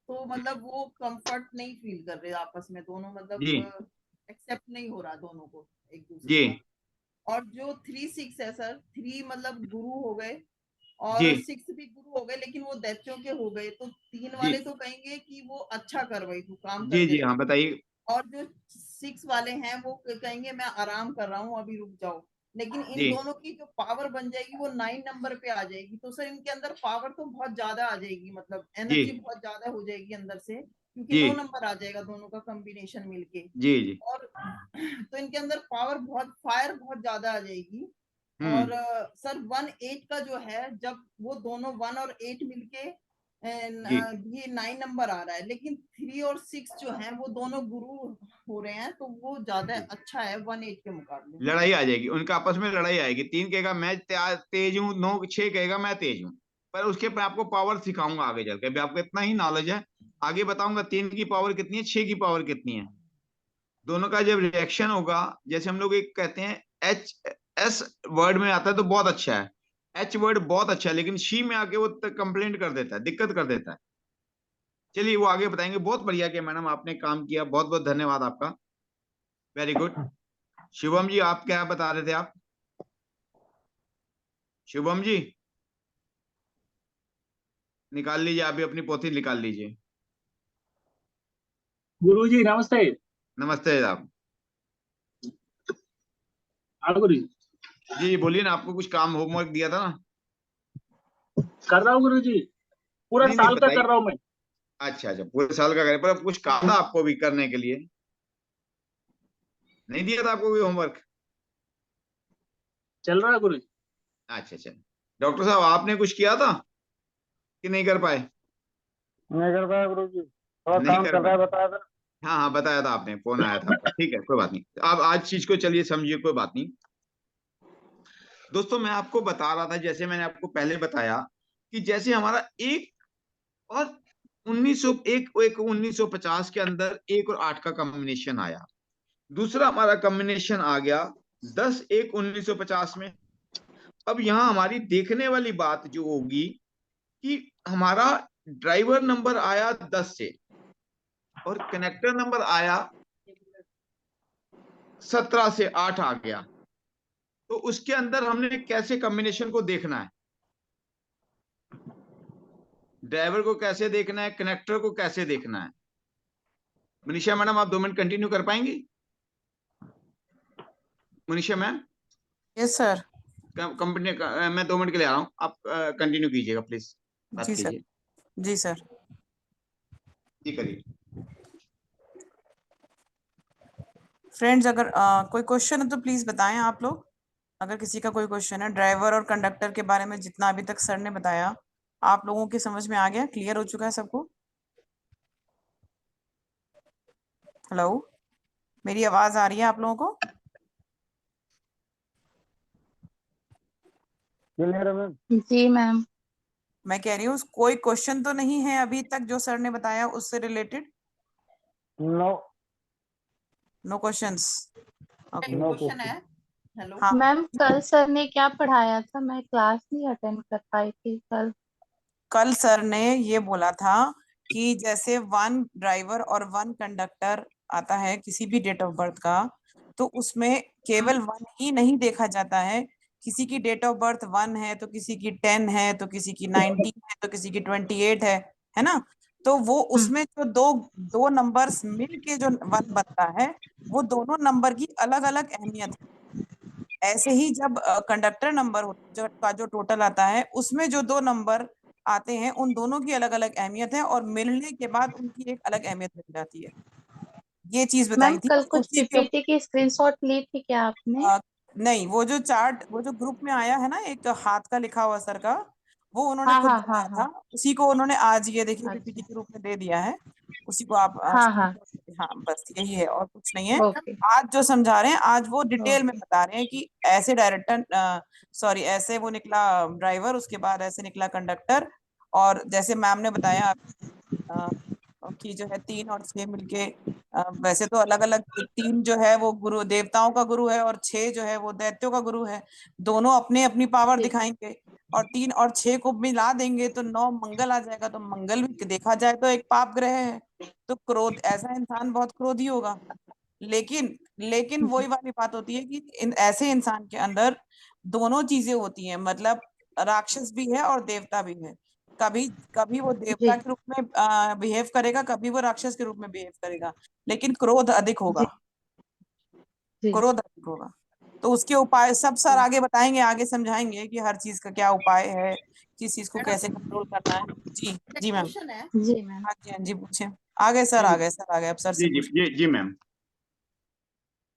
तो मतलब वो कंफर्ट नहीं फील कर रहे आपस में दोनों, जी मतलब एक्सेप्ट नहीं हो रहा दोनों को एक दूसरे जी का। और जो 3 6 है सर, 3 मतलब गुरु हो गए और जी 6 भी गुरु हो गए, लेकिन वो दैत्यों के हो गए, तो 3 जी वाले तो कहेंगे कि वो अच्छा कर रही तू, काम जी करते जी हाँ रहे, बताइए। और जो 6 वाले हैं वो कहेंगे मैं आराम कर रहा हूँ, अभी रुक जाओ। लेकिन इन जी दोनों की जो पावर बन जाएगी वो 9 नंबर पे आ जाएगी, तो सर इनके अंदर पावर तो बहुत ज्यादा आ जाएगी, मतलब जी एनर्जी बहुत ज्यादा हो जाएगी अंदर से, क्योंकि जी 9 नंबर आ जाएगा दोनों का कॉम्बिनेशन मिलके। जी जी और तो इनके अंदर पावर बहुत, फायर बहुत ज्यादा आ जाएगी। और हम्म सर 1 8 का जो है, जब वो दोनों 1 और 8 मिलके जी ये 9 नंबर आ रहा है, लेकिन 3 और 6 जो है वो दोनों गुरु हो रहे हैं, तो वो ज्यादा जी अच्छा है 1 8 के मुकाबले। लड़ाई आ जाएगी, उनका आपस में लड़ाई आएगी। 3 कहेगा मैं तेज हूँ, 9 6 कहेगा मैं तेज हूँ। पर उसके मैं आपको पावर सिखाऊंगा आगे चल के, अभी आपको इतना ही नॉलेज है, आगे बताऊंगा 3 की पावर कितनी है, 6 की पावर कितनी है। दोनों का जब रिएक्शन होगा, जैसे हम लोग एक कहते हैं एच एस वर्ड में आता है तो बहुत अच्छा है, एच वर्ड बहुत अच्छा है, लेकिन शी में आके वो कंप्लेंट कर देता है, दिक्कत कर देता है। चलिए वो आगे बताएंगे। बहुत बढ़िया कि मैडम आपने काम किया, बहुत बहुत धन्यवाद आपका, वेरी गुड। शिवम जी आप क्या बता रहे थे आप? शुभम जी निकाल लीजिए, आप भी अपनी पोथी निकाल लीजिए। गुरु जी नमस्ते। नमस्ते साहब। हाँ गुरु जी, जी बोलिए ना, आपको कुछ काम होमवर्क दिया था ना? कर रहा हूँ गुरु जी, पूरा नहीं नहीं साल का कर बताइए। रहा हूँ मैं। अच्छा अच्छा, पूरे साल का करें, पर अब कुछ काम था आपको भी करने के लिए? नहीं दिया था आपको कोई होमवर्क? चल रहा है गुरु जी। अच्छा अच्छा। डॉक्टर साहब आपने कुछ किया था कि नहीं कर पाए? नहीं कर पाया गुरु जी, थोड़ा नहीं काम कर चल रहा पाए। है, बताया था। हाँ हाँ बताया था आपने, फोन आया था आपका, ठीक है कोई बात नहीं। आप आज चीज को चलिए समझिए, कोई बात नहीं। दोस्तों मैं आपको बता रहा था, जैसे मैंने आपको पहले बताया कि जैसे हमारा एक और 1901 एक 1950 के अंदर 1 और 8 का कॉम्बिनेशन आया, दूसरा हमारा कॉम्बिनेशन आ गया 10 1 1950 में। अब यहां हमारी देखने वाली बात जो होगी कि हमारा ड्राइवर नंबर आया 10 से और कनेक्टर नंबर आया 17 से, 8 आ गया, तो उसके अंदर हमने कैसे कॉम्बिनेशन को देखना है, ड्राइवर को कैसे देखना है, कनेक्टर को कैसे देखना है। मनीषा मैडम आप 2 मिनट कंटिन्यू कर पाएंगी? Manisha ma'am yes sir. Company मैं 2 मिनट के लिए आ रहा हूँ, आप कंटिन्यू कीजिएगा प्लीज, बात जी सर। कीजिए। जी सर। जी करिए। फ्रेंड्स अगर कोई क्वेश्चन है तो प्लीज बताएं आप लोग। अगर किसी का कोई क्वेश्चन है ड्राइवर और कंडक्टर के बारे में, जितना अभी तक सर ने बताया आप लोगों के समझ में आ गया, क्लियर हो चुका है सबको? हेलो, मेरी आवाज आ रही है आप लोगों को? क्लियर है मैम। जी मैम। मैं कह रही हूँ कोई क्वेश्चन तो नहीं है अभी तक जो सर ने बताया उससे रिलेटेड? नो। No questions? एक ओके। नो क्वेश्चन है। हेलो। हाँ मैम कल सर ने क्या पढ़ाया था, मैं क्लास नहीं अटेंड कर पाई थी कल। कल सर ने ये बोला था कि जैसे 1 ड्राइवर और 1 कंडक्टर आता है किसी भी डेट ऑफ बर्थ का, तो उसमें केवल 1 ही नहीं देखा जाता है। किसी की डेट ऑफ बर्थ 1 है तो किसी की 10 है, तो किसी की 19 है, तो किसी की 28 है ना? तो वो उसमें जो दो दो नंबर्स मिल के जो 1 बनता है, वो दोनों नंबर की अलग अलग अहमियत है। ऐसे ही जब कंडक्टर नंबर जो का जो टोटल आता है, उसमें जो 2 नंबर आते हैं उन दोनों की अलग अलग अहमियत है, और मिलने के बाद उनकी एक अलग अहमियत बन जाती है। ये चीज मैम बताई थी, कल तो कुछ उसी के पीपीटी की स्क्रीनशॉट ली थी क्या आपने? नहीं, वो जो चार्ट, वो जो ग्रुप में आया है ना एक हाथ का लिखा हुआ सर का, वो उन्होंने हाँ खुद हाँ हाँ बनाया था। हाँ। उसी को उन्होंने आज ये देखिए पीपीटी अच्छा। के रूप में दे दिया है। उसी को आप हाँ हाँ। screenshot, हाँ बस यही है और कुछ नहीं है। ओके आज जो समझा रहे हैं आज वो डिटेल में ओके। बता रहे हैं कि ऐसे डायरेक्टर, सॉरी ऐसे वो निकला ड्राइवर, उसके बाद ऐसे निकला कंडक्टर, और जैसे मैम ने बताया कि जो है 3 और 6 मिलके वैसे तो अलग अलग 3 जो है वो गुरु देवताओं का गुरु है और 6 जो है वो दैत्यों का गुरु है। दोनों अपने अपनी पावर जी दिखाएंगे और 3 और 6 को मिला देंगे तो 9 मंगल आ जाएगा। तो मंगल भी देखा जाए तो एक पाप ग्रह है। तो क्रोध, ऐसा इंसान बहुत क्रोधी होगा। लेकिन लेकिन वही वाली बात होती है कि ऐसे इंसान के अंदर दोनों चीजें होती हैं, मतलब राक्षस भी है और देवता भी है। कभी कभी वो देवता जी के रूप में बिहेव करेगा, कभी वो राक्षस के रूप में बिहेव करेगा, लेकिन क्रोध अधिक होगा। जी जी क्रोध अधिक होगा। तो उसके उपाय सब सर आगे बताएंगे, आगे समझाएंगे कि हर चीज का क्या उपाय है, किस चीज को कैसे कंट्रोल करना है। जी जी मैम। क्वेश्चन है। जी मैम। हाँ जी, हाँ जी, पूछे। आ गए सर, आ गए सर, आ गए। अब सर से जी जी पूछ। जी जी मैम।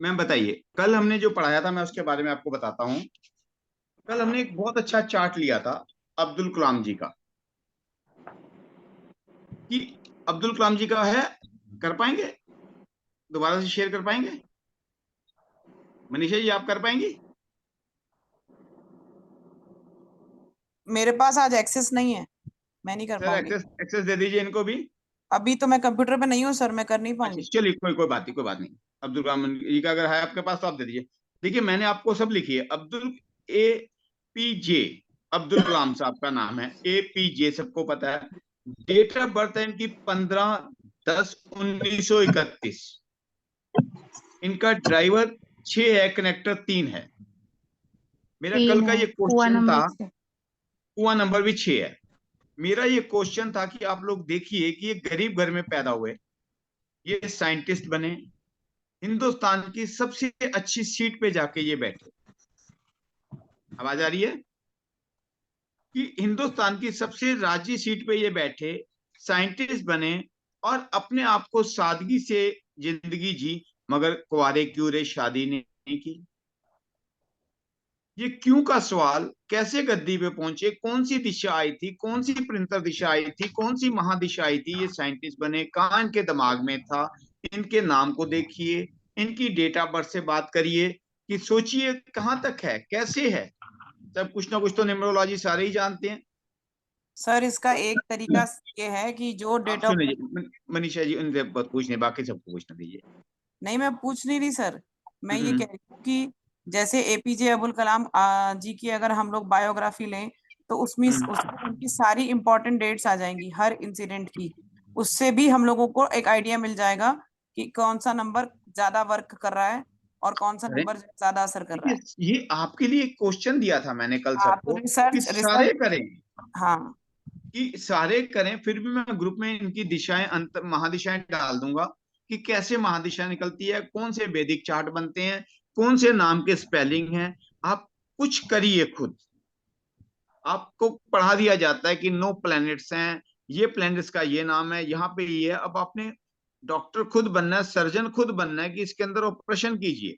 मैम बताइए, कल हमने जो पढ़ाया था मैं उसके बारे में आपको बताता हूँ। कल हमने एक बहुत अच्छा चार्ट लिया था अब्दुल कलाम जी का, कि अब्दुल कलाम जी का है, कर पाएंगे? दोबारा से शेयर कर पाएंगे? मनीषा जी आप कर पाएंगी? मेरे पास आज एक्सेस नहीं है, मैं नहीं कर सर पाऊंगी। एक्सेस एक्सेस दे दीजिए इनको भी। अभी तो मैं कंप्यूटर पे नहीं हूँ सर, मैं कर नहीं अच्छा पाऊंगी। चलिए, कोई कोई बात नहीं, कोई बात नहीं। अब्दुल कलाम जी का अगर है आपके पास तो आप दे दीजिए। देखिए मैंने आपको सब लिखी है। Abdul A P J Abdul Kalam साहब का नाम है, APJ सबको पता है। डेट ऑफ बर्थ है इनकी 15/10/1931। इनका ड्राइवर 6 है, कनेक्टर 3 है। मेरा कल 3 का है, ये कुआ क्वेश्चन था। नंबर 6। कुआं नंबर भी 6 है। मेरा ये क्वेश्चन था कि आप लोग देखिए कि ये गरीब घर में पैदा हुए, ये साइंटिस्ट बने, हिंदुस्तान की सबसे अच्छी सीट पे जाके ये बैठे। आवाज आ रही है? कि हिंदुस्तान की सबसे राजी सीट पे ये बैठे, साइंटिस्ट बने और अपने आप को सादगी से जिंदगी जी, मगर कुंवारे क्यों रे शादी नहीं की। ये क्यों का सवाल, कैसे गद्दी पे पहुंचे, कौन सी दिशा आई थी, कौन सी प्रिंटर दिशा आई थी, कौन सी महादिशा आई थी, ये साइंटिस्ट बने, कहाँ इनके दिमाग में था। इनके नाम को देखिए, इनकी डेट ऑफ बर्थ से बात करिए, कि सोचिए कहाँ तक है, कैसे है। सब कुछ ना कुछ तो न्यूमरोलॉजी सारे ही जानते हैं। सर इसका एक तरीका ये है कि जो आप डेट ऑफ बर्थ। सुनिए मनीषा जी, उनसे पूछने, बाकी सबको पूछना दीजिए। नहीं, मैं पूछ नहीं रही सर, मैं ये हम्म। कह रही हूँ कि जैसे APJ अब्दुल कलाम जी की अगर हम लोग बायोग्राफी लें तो उसमें उनकी सारी इंपॉर्टेंट डेट्स आ जाएंगी हर इंसिडेंट की। उससे भी हम लोगों को एक आइडिया मिल जाएगा कि कौन सा नंबर ज्यादा वर्क कर रहा है और कौन सा अरे नंबर ज्यादा असर कर रहा है। ये आपके लिए एक क्वेश्चन दिया था मैंने कल हाँ, तो सबको, कि रिसर्च सारे रिसर्च। करें, हाँ कि सारे करें। फिर भी मैं ग्रुप में इनकी दिशाएं, अंतर महादिशाएं डाल दूंगा, कि कैसे महादिशा निकलती है, कौन से वैदिक चार्ट बनते हैं, कौन से नाम के स्पेलिंग हैं। आप कुछ करिए खुद। आपको पढ़ा दिया जाता है कि 9 प्लैनेट्स हैं, ये प्लैनेट्स का ये नाम है, यहाँ पे ये है। अब आपने डॉक्टर खुद बनना है, सर्जन खुद बनना है, कि इसके अंदर ऑपरेशन कीजिए।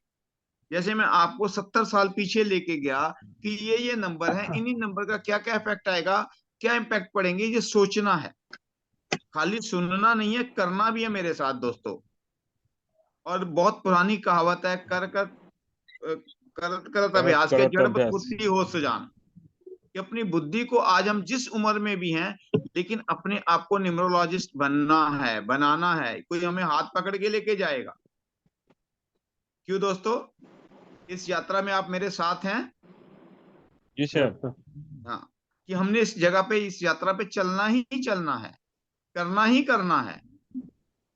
जैसे मैं आपको 70 साल पीछे लेके गया, कि ये नंबर है, इन्हीं नंबर का क्या क्या इफेक्ट आएगा, क्या इम्पैक्ट पड़ेंगे, ये सोचना है। खाली सुनना नहीं है, करना भी है मेरे साथ दोस्तों। और बहुत पुरानी कहावत है, करत करत करत अभ्यास के करत जड़ अभ्यास। बुद्धि हो सुजान। कि अपनी बुद्धि को, आज हम जिस उम्र में भी हैं, लेकिन अपने आप को न्यूमरोलॉजिस्ट बनना है, बनाना है। कोई हमें हाथ पकड़ के लेके जाएगा? क्यों दोस्तों, इस यात्रा में आप मेरे साथ हैं? जी सर। हाँ, कि हमने इस जगह पे, इस यात्रा पे चलना ही चलना है, करना ही करना है।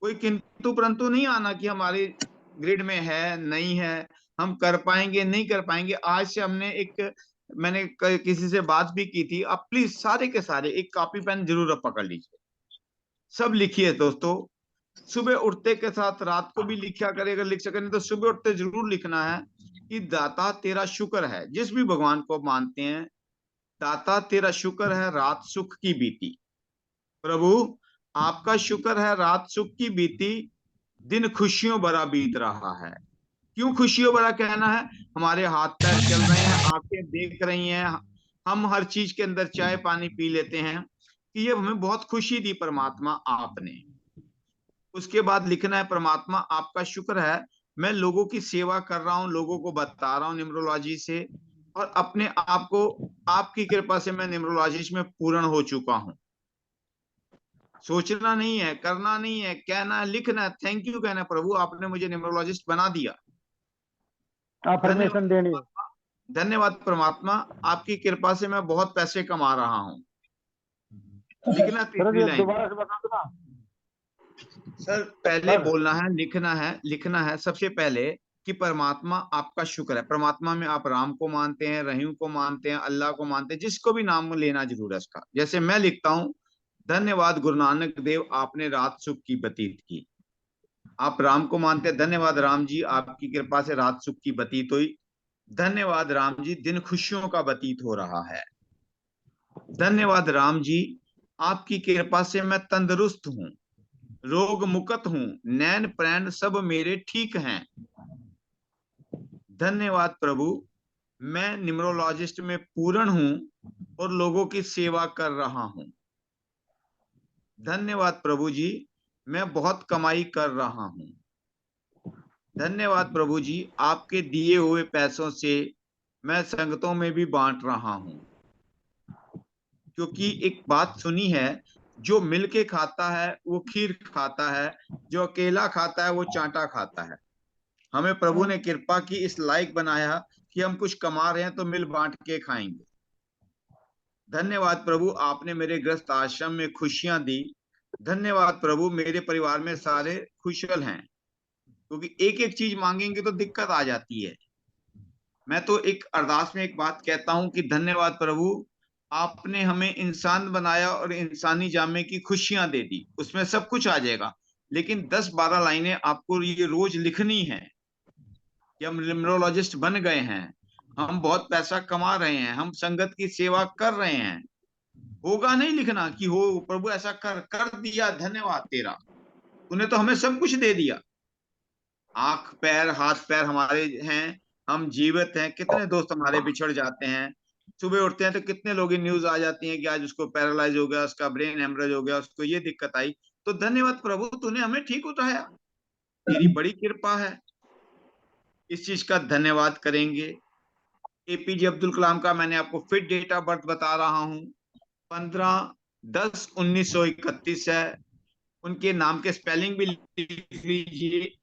कोई किंतु परंतु नहीं आना कि हमारे ग्रिड में है नहीं है, हम कर पाएंगे नहीं कर पाएंगे। आज से हमने एक, मैंने किसी से बात भी की थी, आप प्लीज सारे के सारे एक कॉपी पेन जरूर अब पकड़ लीजिए, सब लिखिए दोस्तों। सुबह उठते के साथ रात को भी लिखा करें, अगर लिख सके, नहीं तो सुबह उठते जरूर लिखना है, कि दाता तेरा शुक्र है। जिस भी भगवान को मानते हैं, दाता तेरा शुक्र है रात सुख की बीती। प्रभु आपका शुक्र है रात सुख की बीती, दिन खुशियों भरा बीत रहा है। क्यों खुशियों भरा कहना है? हमारे हाथ पैर चल रहे हैं, आंखें देख रही हैं, हम हर चीज के अंदर चाय पानी पी लेते हैं, कि ये हमें बहुत खुशी दी परमात्मा आपने। उसके बाद लिखना है, परमात्मा आपका शुक्र है, मैं लोगों की सेवा कर रहा हूं, लोगों को बता रहा हूं न्यूमरोलॉजी से, और अपने आप को आपकी कृपा से मैं न्यूमरोलॉजी में पूर्ण हो चुका हूं। सोचना नहीं है, करना नहीं है, कहना है, लिखना है, थैंक यू कहना है, प्रभु आपने मुझे न्यूमरोलॉजिस्ट बना दिया। अफर्मेशन देनी है। धन्यवाद परमात्मा, आपकी कृपा से मैं बहुत पैसे कमा रहा हूँ। लिखना सूरज तीसरी जी, लाइन। दोबारा से बता दो ना। सर पहले सर। बोलना है, लिखना है सबसे पहले कि परमात्मा आपका शुक्र है। परमात्मा में आप राम को मानते हैं, रहीम को मानते हैं, अल्लाह को मानते हैं, जिसको भी नाम लेना जरूर है उसका। जैसे मैं लिखता हूँ, धन्यवाद गुरु नानक देव आपने रात सुख की बतीत की। आप राम को मानते हैं, धन्यवाद राम जी आपकी कृपा से रात सुख की बतीत हुई। धन्यवाद राम जी दिन खुशियों का बतीत हो रहा है। धन्यवाद राम जी आपकी कृपा से मैं तंदुरुस्त हूँ, रोग मुक्त हूँ, नैन प्रैन सब मेरे ठीक हैं। धन्यवाद प्रभु मैं न्यूमरोलॉजिस्ट में पूर्ण हूँ और लोगों की सेवा कर रहा हूँ। धन्यवाद प्रभु जी मैं बहुत कमाई कर रहा हूँ। धन्यवाद प्रभु जी आपके दिए हुए पैसों से मैं संगतों में भी बांट रहा हूँ। क्योंकि एक बात सुनी है, जो मिलके खाता है वो खीर खाता है, जो अकेला खाता है वो चांटा खाता है। हमें प्रभु ने कृपा की, इस लायक बनाया कि हम कुछ कमा रहे हैं तो मिल बांट के खाएंगे। धन्यवाद प्रभु आपने मेरे ग्रस्त आश्रम में खुशियां दी। धन्यवाद प्रभु मेरे परिवार में सारे खुशहाल हैं, क्योंकि एक एक चीज मांगेंगे तो दिक्कत आ जाती है। मैं तो एक अरदास में एक बात कहता हूं कि धन्यवाद प्रभु आपने हमें इंसान बनाया और इंसानी जामे की खुशियां दे दी। उसमें सब कुछ आ जाएगा, लेकिन 10-12 लाइनें आपको ये रोज लिखनी है कि हम न्यूमरोलॉजिस्ट बन गए हैं, हम बहुत पैसा कमा रहे हैं, हम संगत की सेवा कर रहे हैं। होगा नहीं लिखना कि हो प्रभु ऐसा कर दिया, धन्यवाद तेरा, तूने तो हमें सब कुछ दे दिया। आंख पैर हाथ पैर हमारे हैं, हम जीवित हैं। कितने दोस्त हमारे बिछड़ जाते हैं, सुबह उठते हैं तो कितने लोग की न्यूज आ जाती है कि आज उसको पैरालाइज हो गया, उसका ब्रेन हेमरेज हो गया, उसको ये दिक्कत आई। तो धन्यवाद प्रभु तूने हमें ठीक उठाया, तेरी बड़ी कृपा है। इस चीज का धन्यवाद करेंगे। एपीजे अब्दुल कलाम का मैंने आपको फिट डेट ऑफ बर्थ बता रहा हूँ, 15/10/1931 है। उनके नाम के स्पेलिंग भी लिख लीजिए,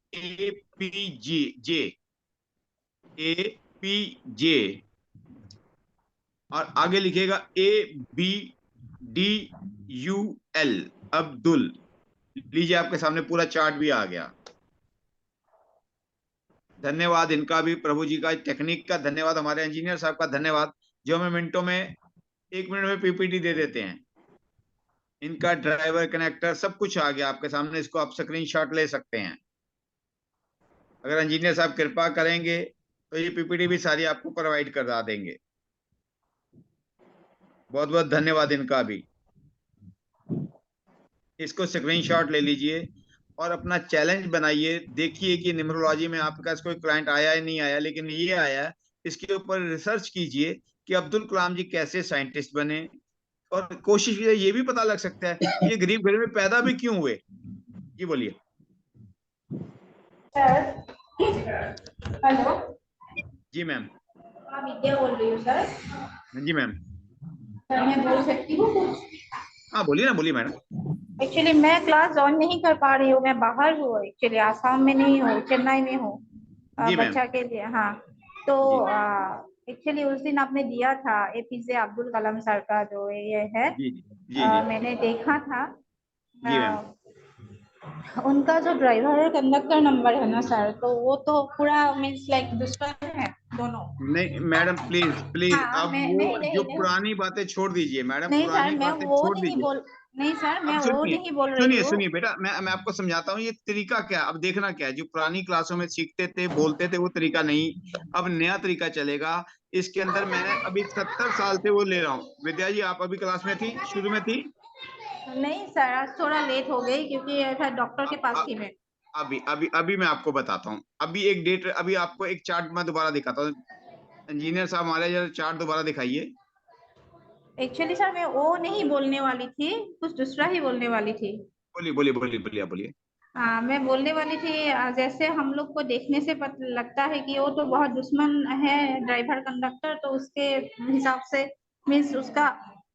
APJ और आगे लिखेगा ABDUL, अब्दुल। लीजिए आपके सामने पूरा चार्ट भी आ गया। धन्यवाद इनका भी, प्रभु जी का टेक्निक का धन्यवाद, हमारे इंजीनियर साहब का धन्यवाद जो हमें मिनटों में 1 मिनट में पीपीटी दे देते हैं। इनका ड्राइवर कनेक्टर सब कुछ आ गया आपके सामने, इसको आप स्क्रीनशॉट ले सकते हैं। अगर इंजीनियर साहब कृपा करेंगे तो ये पीपीटी भी सारी आपको प्रोवाइड करा देंगे। बहुत बहुत धन्यवाद इनका भी। इसको स्क्रीनशॉट ले लीजिए और अपना चैलेंज बनाइए। देखिए कि न्यूमरोलॉजी में आपके पास कोई क्लाइंट आया है नहीं आया, लेकिन ये आया, इसके ऊपर रिसर्च कीजिए कि अब्दुल कलाम जी कैसे साइंटिस्ट बने, और कोशिश कीजिए ये भी पता लग सकता है कि ये गरीब घर में पैदा भी क्यों हुए। जी बोलिए। हेलो जी मैम। विद्या बोल रही हूँ सर। जी मैम। सर मैं बोल सकती हूँ कुछ? हाँ बोलिए ना, बोलिए मैडम। एक्चुअली मैं क्लास ज्वाइन नहीं कर पा रही हूँ, मैं बाहर हूँ, एक्चुअली आसाम में नहीं हूँ, चेन्नई में हूँ जी मैम। बच्चा के लिए। हाँ तो एक्चुअली उस दिन आपने दिया था एपीजे अब्दुल कलाम सर का जो ये है, जी जी जी मैंने देखा था। जी मैम। उनका जो ड्राइवर और कंडक्टर नंबर है ना सर, तो वो तो पूरा मीन्स लाइक दुश्मन है दोनों। नहीं मैडम प्लीज प्लीज, हाँ अब मैं वो नहीं जो नहीं पुरानी बातें छोड़ दीजिए मैडम, नहीं सर, पुरानी मैं बातें वो छोड़ नहीं दीजिए। बोल नहीं सर, मैं अब वो सुनिए नहीं बोल रही सुनिए हूँ। सुनिए बेटा, मैं आपको समझाता हूँ ये तरीका क्या है। अब देखना क्या है, जो पुरानी क्लासों में सीखते थे बोलते थे वो तरीका नहीं, अब नया तरीका चलेगा। इसके अंदर मैंने अभी 70 साल से वो ले रहा हूँ। विद्या जी आप अभी क्लास में थी, शुरू में थी? नहीं सर, आज थोड़ा लेट हो गई क्योंकि ऐसा डॉक्टर के पास थी मैं। अभी अभी अभी मैं आपको बताता हूँ। अभी एक डेट, अभी आपको एक चार्ट मैं दोबारा दिखाता हूँ। इंजीनियर साहब हमारे जरा चार्ट दोबारा दिखाइए। एक्चुअली सर मैं वो नहीं बोलने वाली थी, कुछ दूसरा ही बोलने वाली थी। बोलिए बोलिए बोलिए बोलिए, आप बोलिए। हाँ मैं बोलने वाली थी, जैसे हम लोग को देखने से लगता है कि वो तो बहुत दुश्मन है ड्राइवर कंडक्टर, तो उसके हिसाब से मीन्स उसका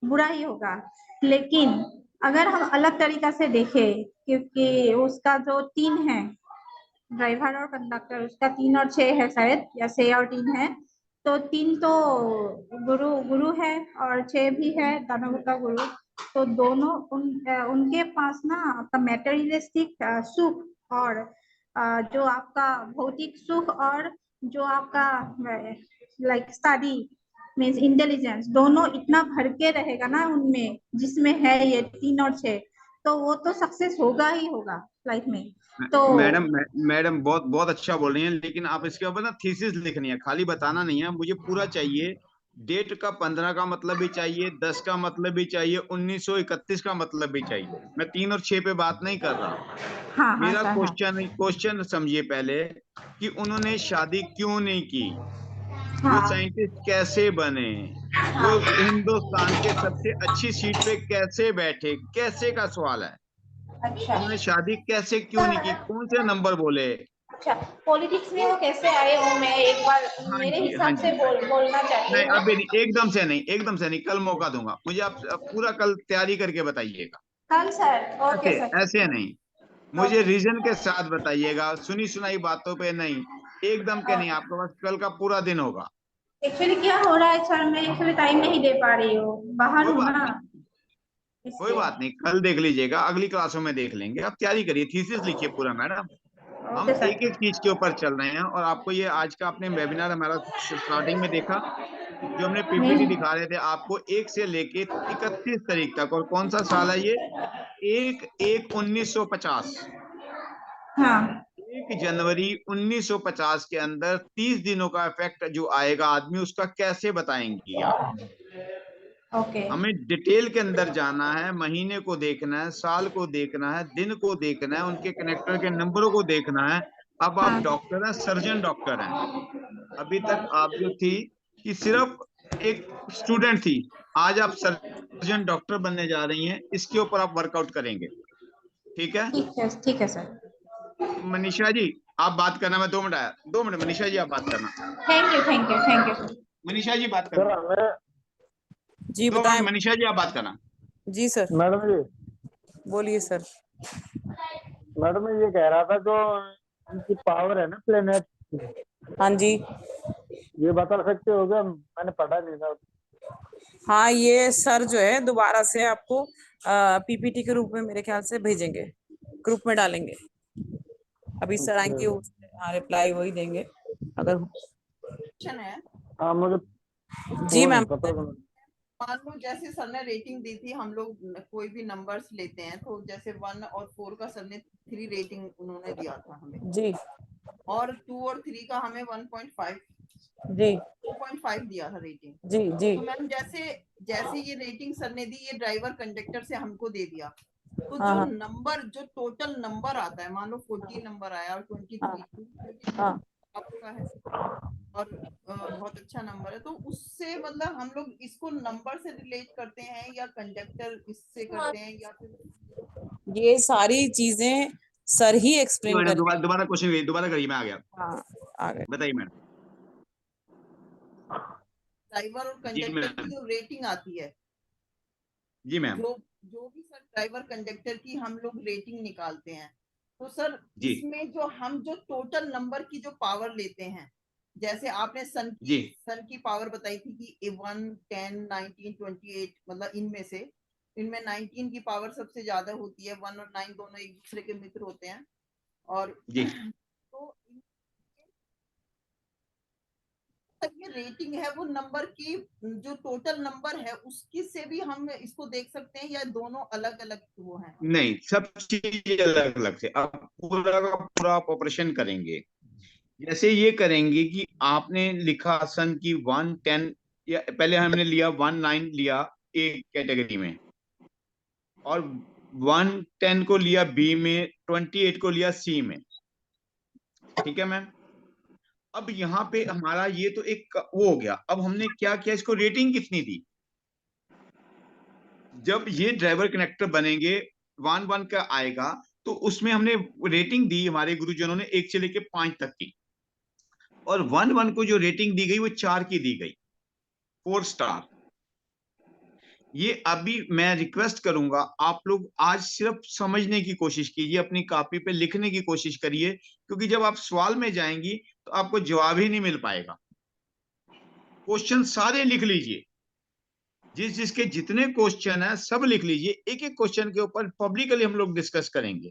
बुरा ही होगा। लेकिन अगर हम अलग तरीका से देखें, क्योंकि उसका जो 3 है ड्राइवर और कंडक्टर, उसका 3 और 6 है शायद, या 6 और 3 है, तो 3 तो गुरु गुरु है और 6 भी है दानव का गुरु। तो दोनों उनके पास ना आपका मैटेरियलिस्टिक सुख और जो आपका भौतिक सुख और जो आपका लाइक स्टडी मीन्स इंटेलिजेंस, दोनों इतना भर के रहेगा ना उनमें, जिसमें है ये 3 और 6, तो वो तो सक्सेस होगा ही होगा लाइफ में। तो मैडम बहुत बहुत अच्छा बोल रही हैं, लेकिन आप इसके ऊपर ना थीसिस लिखनी है, खाली बताना नहीं है, मुझे पूरा चाहिए। डेट का 15 का मतलब भी चाहिए, 10 का मतलब भी चाहिए, 1931 का मतलब भी चाहिए। मैं 3 और 6 पे बात नहीं कर रहा। हाँ हाँ मेरा सर, हाँ क्वेश्चन समझिए पहले, कि उन्होंने शादी क्यों नहीं की, वो हाँ साइंटिस्ट कैसे बने, वो हिंदुस्तान के सबसे अच्छी सीट पे कैसे बैठे, कैसे का सवाल है। अच्छा उन्होंने शादी कैसे क्यों नहीं की, कौन से नंबर बोले। अच्छा। पॉलिटिक्स में वो कैसे आए वो मैं एक बार हाँ मेरे जी, हाँ हिसाब से जी, हाँ जी। बोलना चाहती नहीं हूँ मैं। अभी नहीं, एकदम से नहीं, एकदम से नहीं, कल मौका दूंगा मुझे, आप पूरा कल तैयारी करके बताइएगा। कल सर, ओके ऐसे सर। ऐसे नहीं, मुझे ओके रीजन के साथ बताइएगा, सुनी सुनाई बातों पे नहीं। एकदम के नहीं, आपके पास कल का पूरा दिन होगा। एक्चुअली क्या हो रहा है सर, मैं एक्चुअली टाइम नहीं दे पा रही हूँ, बाहर कोई हूँ बात ना, नहीं, कोई इसलिए। बात नहीं, कल देख लीजिएगा, अगली क्लासों में देख लेंगे। आप तैयारी करिए, थीसिस लिखिए पूरा मैडम। हम ओके सर। एक एक चीज के ऊपर चल रहे हैं, और आपको ये आज का आपने वेबिनार हमारा स्टार्टिंग में देखा, जो हमने पीपीटी नहीं दिखा रहे थे आपको, 1 से लेके 31 तारीख तक। और कौन सा साल है ये? 1/1/1950। हाँ 1 जनवरी 1950 के अंदर 30 दिनों का इफेक्ट जो आएगा आदमी, उसका कैसे बताएंगी आप? ओके हमें डिटेल के अंदर जाना है, महीने को देखना है, साल को देखना है, दिन को देखना है, उनके कनेक्टर के नंबरों को देखना है। अब आप हाँ डॉक्टर हैं, सर्जन डॉक्टर हैं। अभी तक आप जो थी कि सिर्फ एक स्टूडेंट थी, आज आप सर्जन डॉक्टर बनने जा रही हैं, इसके ऊपर आप वर्कआउट करेंगे। ठीक है? ठीक है सर। मनीषा जी आप बात करना, मैं 2 मिनट आया, 2 मिनट मनीषा जी आप बात करना, thank you thank you thank you sir. Manisha ji बात सर करना, हमें, जी 2 मिनट बताएं। मनीषा जी आप बात करना। जी सर, मैडम जी, बोलिए सर। मैडम मैं ये कह रहा था, जो इनकी पावर है ना प्लेनेट, हाँ जी, ये बता सकते हो क्या? मैंने पढ़ा नहीं था। हाँ ये सर जो है दोबारा से आपको पीपीटी के रूप में मेरे ख्याल से भेजेंगे, ग्रुप में डालेंगे। अभी सर आएंगे, हाँ रिप्लाई वही देंगे अगर। क्वेश्चन है, हाँ मुझे जी वो नहीं मैम। पता। मान लो जैसे सर ने रेटिंग दी थी, हम लोग कोई भी नंबर्स लेते हैं, तो जैसे 1 और 4 का सर ने 3 रेटिंग उन्होंने दिया था हमें, जी और 2 और 3 का हमें 1.5 जी 2.5 दिया था रेटिंग। जी जी तो मैम जैसे जैसे ये रेटिंग सर ने दी, ये ड्राइवर कंडक्टर से हमको दे दिया, तो हाँ जो हाँ नंबर, जो टोटल नंबर आता है, मान लो 14 नंबर आया और 23 हाँ आपका है, और बहुत अच्छा नंबर है, तो उससे मतलब हम लोग इसको नंबर से रिलेट करते हैं, या कंडक्टर इससे करते हैं, या फिर ये सारी चीजें सर ही एक्सप्लेन मैडम करेंगे। दोबारा क्वेश्चन दोबारा करिए, मैं आ गया, हाँ आ गए। बताइए मैडम। ड्राइवर और जी कंडक्टर मैम, की जो रेटिंग आती है, जी मैम, जो भी सर ड्राइवर कंडक्टर की हम लोग रेटिंग निकालते हैं, तो सर जी इसमें जो टोटल नंबर की जो पावर लेते हैं, जैसे आपने सन जी की पावर बताई थी कि 1, 10, 19, 28, मतलब इनमें 19 की पावर सबसे ज्यादा होती है। 1 और 9 दोनों एक दूसरे के मित्र होते हैं, और जी तो तक ये रेटिंग है, वो नंबर की जो टोटल नंबर है उसकी से भी हम इसको देख सकते हैं, या दोनों अलग अलग वो हैं? नहीं, सब चीज अलग अलग से, अब पूरा का पूरा आप ऑपरेशन करेंगे। जैसे ये करेंगे कि आपने लिखा सन की 1, 10, या पहले हमने लिया 1, 9 लिया ए कैटेगरी में, और 1, 10 को लिया बी में, 28 को लिया सी में। ठीक है मैम? अब यहाँ पे हमारा ये तो एक वो हो गया। अब हमने क्या किया, इसको रेटिंग कितनी दी? जब ये ड्राइवर कनेक्टर बनेंगे, 1 का आएगा, तो उसमें हमने रेटिंग दी, हमारे गुरुजनों ने 1 से लेके 5 तक की, और 1 को जो रेटिंग दी गई वो 4 की दी गई, 4 स्टार। ये अभी मैं रिक्वेस्ट करूंगा, आप लोग आज सिर्फ समझने की कोशिश कीजिए, अपनी कॉपी पे लिखने की कोशिश करिए, क्योंकि जब आप सवाल में जाएंगी तो आपको जवाब ही नहीं मिल पाएगा। क्वेश्चन सारे लिख लीजिए, जिसके जितने क्वेश्चन है सब लिख लीजिए। एक एक क्वेश्चन के ऊपर पब्लिकली हम लोग डिस्कस करेंगे।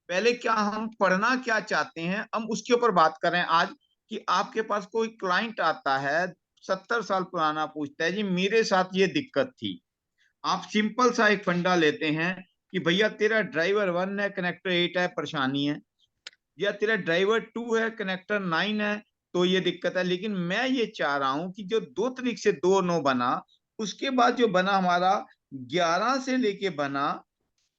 पहले क्या हम पढ़ना क्या चाहते हैं, हम उसके ऊपर बात करें आज। कि आपके पास कोई क्लाइंट आता है 70 साल पुराना, पूछता है जी मेरे साथ ये दिक्कत थी। आप सिंपल सा एक फंडा लेते हैं कि भैया तेरा ड्राइवर 1 है, कनेक्टर 8 है, परेशानी है, या तेरा ड्राइवर 2 है, कनेक्टर 9 है, तो ये दिक्कत है। लेकिन मैं ये चाह रहा हूं कि जो 2 तारीख से 2/9 बना, उसके बाद जो बना हमारा 11 से लेके बना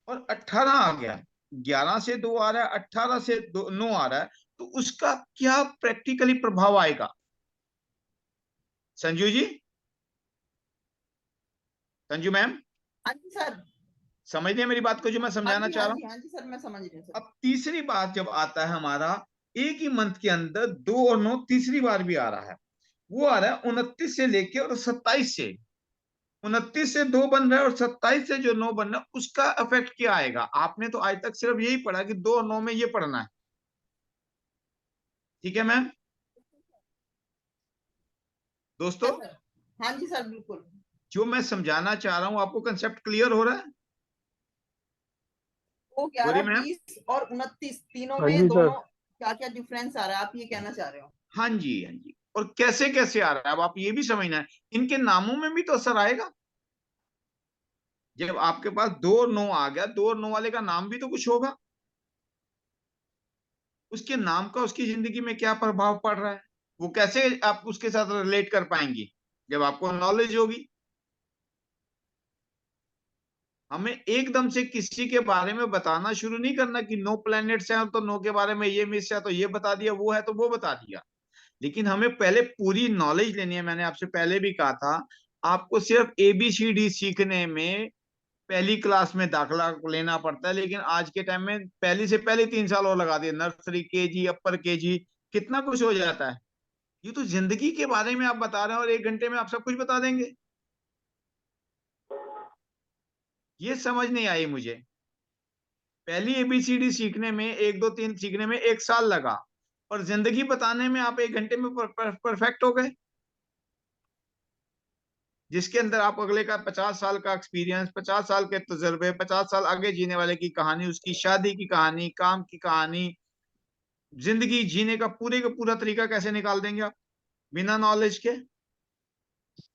और 18 आ गया, 11 से 2 आ रहा है, 18 से 9 आ रहा है, तो उसका क्या प्रैक्टिकली प्रभाव आएगा? संजू जी, संजू मैम, हाँ जी सर। समझ रहे हैं मेरी बात को जो मैं हाँ समझाना जी चाह हाँ रहा जी हूँ? हाँ जी सर, मैं समझ रही हूँ सर। अब तीसरी बात जब आता है हमारा, एक ही मंथ के अंदर 2 और 9 तीसरी बार भी आ रहा है, वो आ रहा है 29 से लेके और 27 से। 29 से 2 बन रहा है और 27 से जो 9 बन रहा है, उसका इफेक्ट क्या आएगा? आपने तो आज तक सिर्फ यही पढ़ा कि 2 और 9 में ये पढ़ना है, ठीक है मैम? दोस्तों, सर हाँ जी सर, बिल्कुल। जो मैं समझाना चाह रहा हूं आपको कंसेप्ट क्लियर हो रहा है? वो बोलिए 11, मैम। 20 और 29 तीनों हाँ में जी सर। दोनों क्या क्या डिफरेंस आ रहा है, आप ये कहना चाह रहे हो? हाँ जी, हाँ जी। और कैसे कैसे आ रहा है, अब आप ये भी समझना है, इनके नामों में भी तो असर आएगा। जब आपके पास 2 और 9 आ गया, 2 और 9 वाले का नाम भी तो कुछ होगा, उसके नाम का उसकी जिंदगी में क्या प्रभाव पड़ रहा है, वो कैसे आप उसके साथ रिलेट कर पाएंगी जब आपको नॉलेज होगी। हमें एकदम से किसी के बारे में बताना शुरू नहीं करना कि 9 प्लैनेट्स हैं तो 9 के बारे में ये मिस है तो ये बता दिया, वो है तो वो बता दिया। लेकिन हमें पहले पूरी नॉलेज लेनी है। मैंने आपसे पहले भी कहा था, आपको सिर्फ ABCD सीखने में पहली क्लास में दाखिला लेना पड़ता है, लेकिन आज के टाइम में पहली से पहले 3 साल और लगा दिए, नर्सरी, KG, अपर KG, कितना कुछ हो जाता है। ये तो जिंदगी के बारे में आप बता रहे हैं और 1 घंटे में आप सब कुछ बता देंगे, ये समझ नहीं आई मुझे। पहली ABCD सीखने में 1 2 3 सीखने में 1 साल लगा, और जिंदगी बताने में आप 1 घंटे में परफेक्ट हो गए, जिसके अंदर आप अगले का 50 साल का एक्सपीरियंस, 50 साल के तजुर्बे, 50 साल आगे जीने वाले की कहानी, उसकी शादी की कहानी, काम की कहानी, जिंदगी जीने का पूरा तरीका कैसे निकाल देंगे आप बिना नॉलेज के?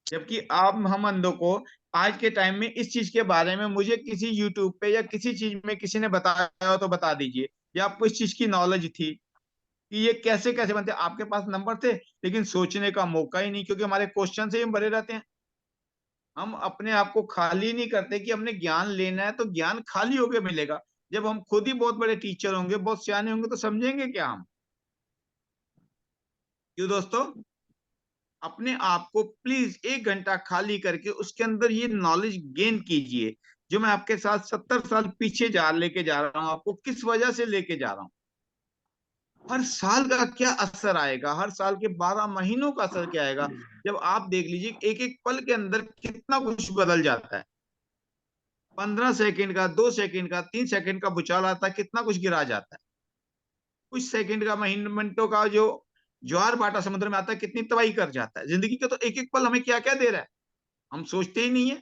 जबकि आप हम अंधों को आज के टाइम में इस चीज के बारे में मुझे किसी यूट्यूब पे या किसी चीज में किसी ने बताया हो तो बता दीजिए, या आपको इस चीज की नॉलेज थी कि ये कैसे कैसे बनते। आपके पास नंबर थे लेकिन सोचने का मौका ही नहीं, क्योंकि हमारे क्वेश्चन से ही हम भरे रहते हैं। हम अपने आप को खाली नहीं करते कि हमने ज्ञान लेना है तो ज्ञान खाली होके मिलेगा। जब हम खुद ही बहुत बड़े टीचर होंगे, बहुत सियाने होंगे, तो समझेंगे क्या हम? क्यों दोस्तों? अपने आप को प्लीज 1 घंटा खाली करके उसके अंदर ये नॉलेज गेन कीजिए, जो मैं आपके साथ 70 साल पीछे लेके जा रहा हूं। आपको किस वजह से लेके जा रहा हूं? हर साल का क्या असर आएगा, हर साल के 12 महीनों का असर क्या आएगा, जब आप देख लीजिए एक एक पल के अंदर कितना कुछ बदल जाता है। 15 सेकंड का, 2 सेकंड का, 3 सेकंड का भूचाल आता है, कितना कुछ गिरा जाता है। कुछ सेकंड का, मिनटों का जो ज्वार भाटा समुद्र में आता है, कितनी तबाही कर जाता है। जिंदगी का तो एक एक पल हमें क्या क्या दे रहा है, हम सोचते ही नहीं है।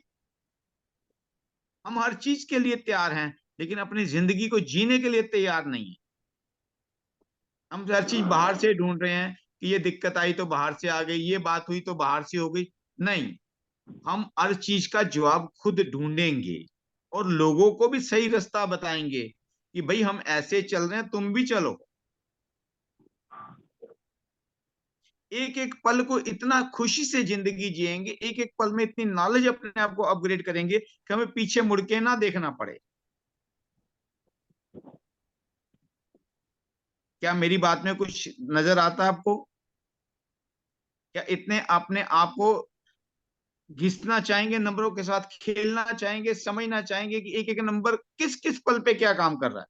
हम हर चीज के लिए तैयार हैं, लेकिन अपनी जिंदगी को जीने के लिए तैयार नहीं है। हम हर चीज बाहर से ढूंढ रहे हैं कि ये दिक्कत आई तो बाहर से आ गई, ये बात हुई तो बाहर से हो गई। नहीं, हम हर चीज का जवाब खुद ढूंढेंगे और लोगों को भी सही रास्ता बताएंगे कि भाई हम ऐसे चल रहे हैं, तुम भी चलो। एक एक पल को इतना खुशी से जिंदगी जिएंगे, एक एक पल में इतनी नॉलेज अपने आप को अपग्रेड करेंगे कि हमें पीछे मुड़ के ना देखना पड़े। क्या मेरी बात में कुछ नजर आता है आपको? क्या इतने अपने आप को घिसना चाहेंगे, नंबरों के साथ खेलना चाहेंगे, समझना चाहेंगे कि एक एक नंबर किस किस पल पे क्या काम कर रहा है?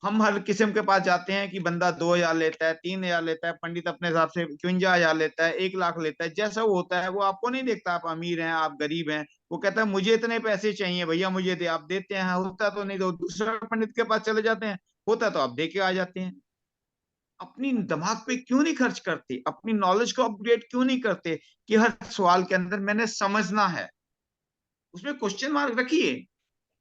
हम हर किस्म के पास जाते हैं कि बंदा 2,000 लेता है, 3,000 लेता है, पंडित अपने हिसाब से 51,000 लेता है, 1,00,000 लेता है, जैसा वो होता है वो आपको नहीं देखता आप अमीर हैं आप गरीब हैं, वो कहता है मुझे इतने पैसे चाहिए भैया मुझे दे, आप देते हैं, होता तो नहीं तो दूसरा पंडित के पास चले जाते हैं, होता तो आप दे के आ जाते हैं। अपनी दिमाग पे क्यों नहीं खर्च करते, अपनी नॉलेज को अपग्रेड क्यों नहीं करते कि हर सवाल के अंदर मैंने समझना है, उसमें क्वेश्चन मार्क रखिए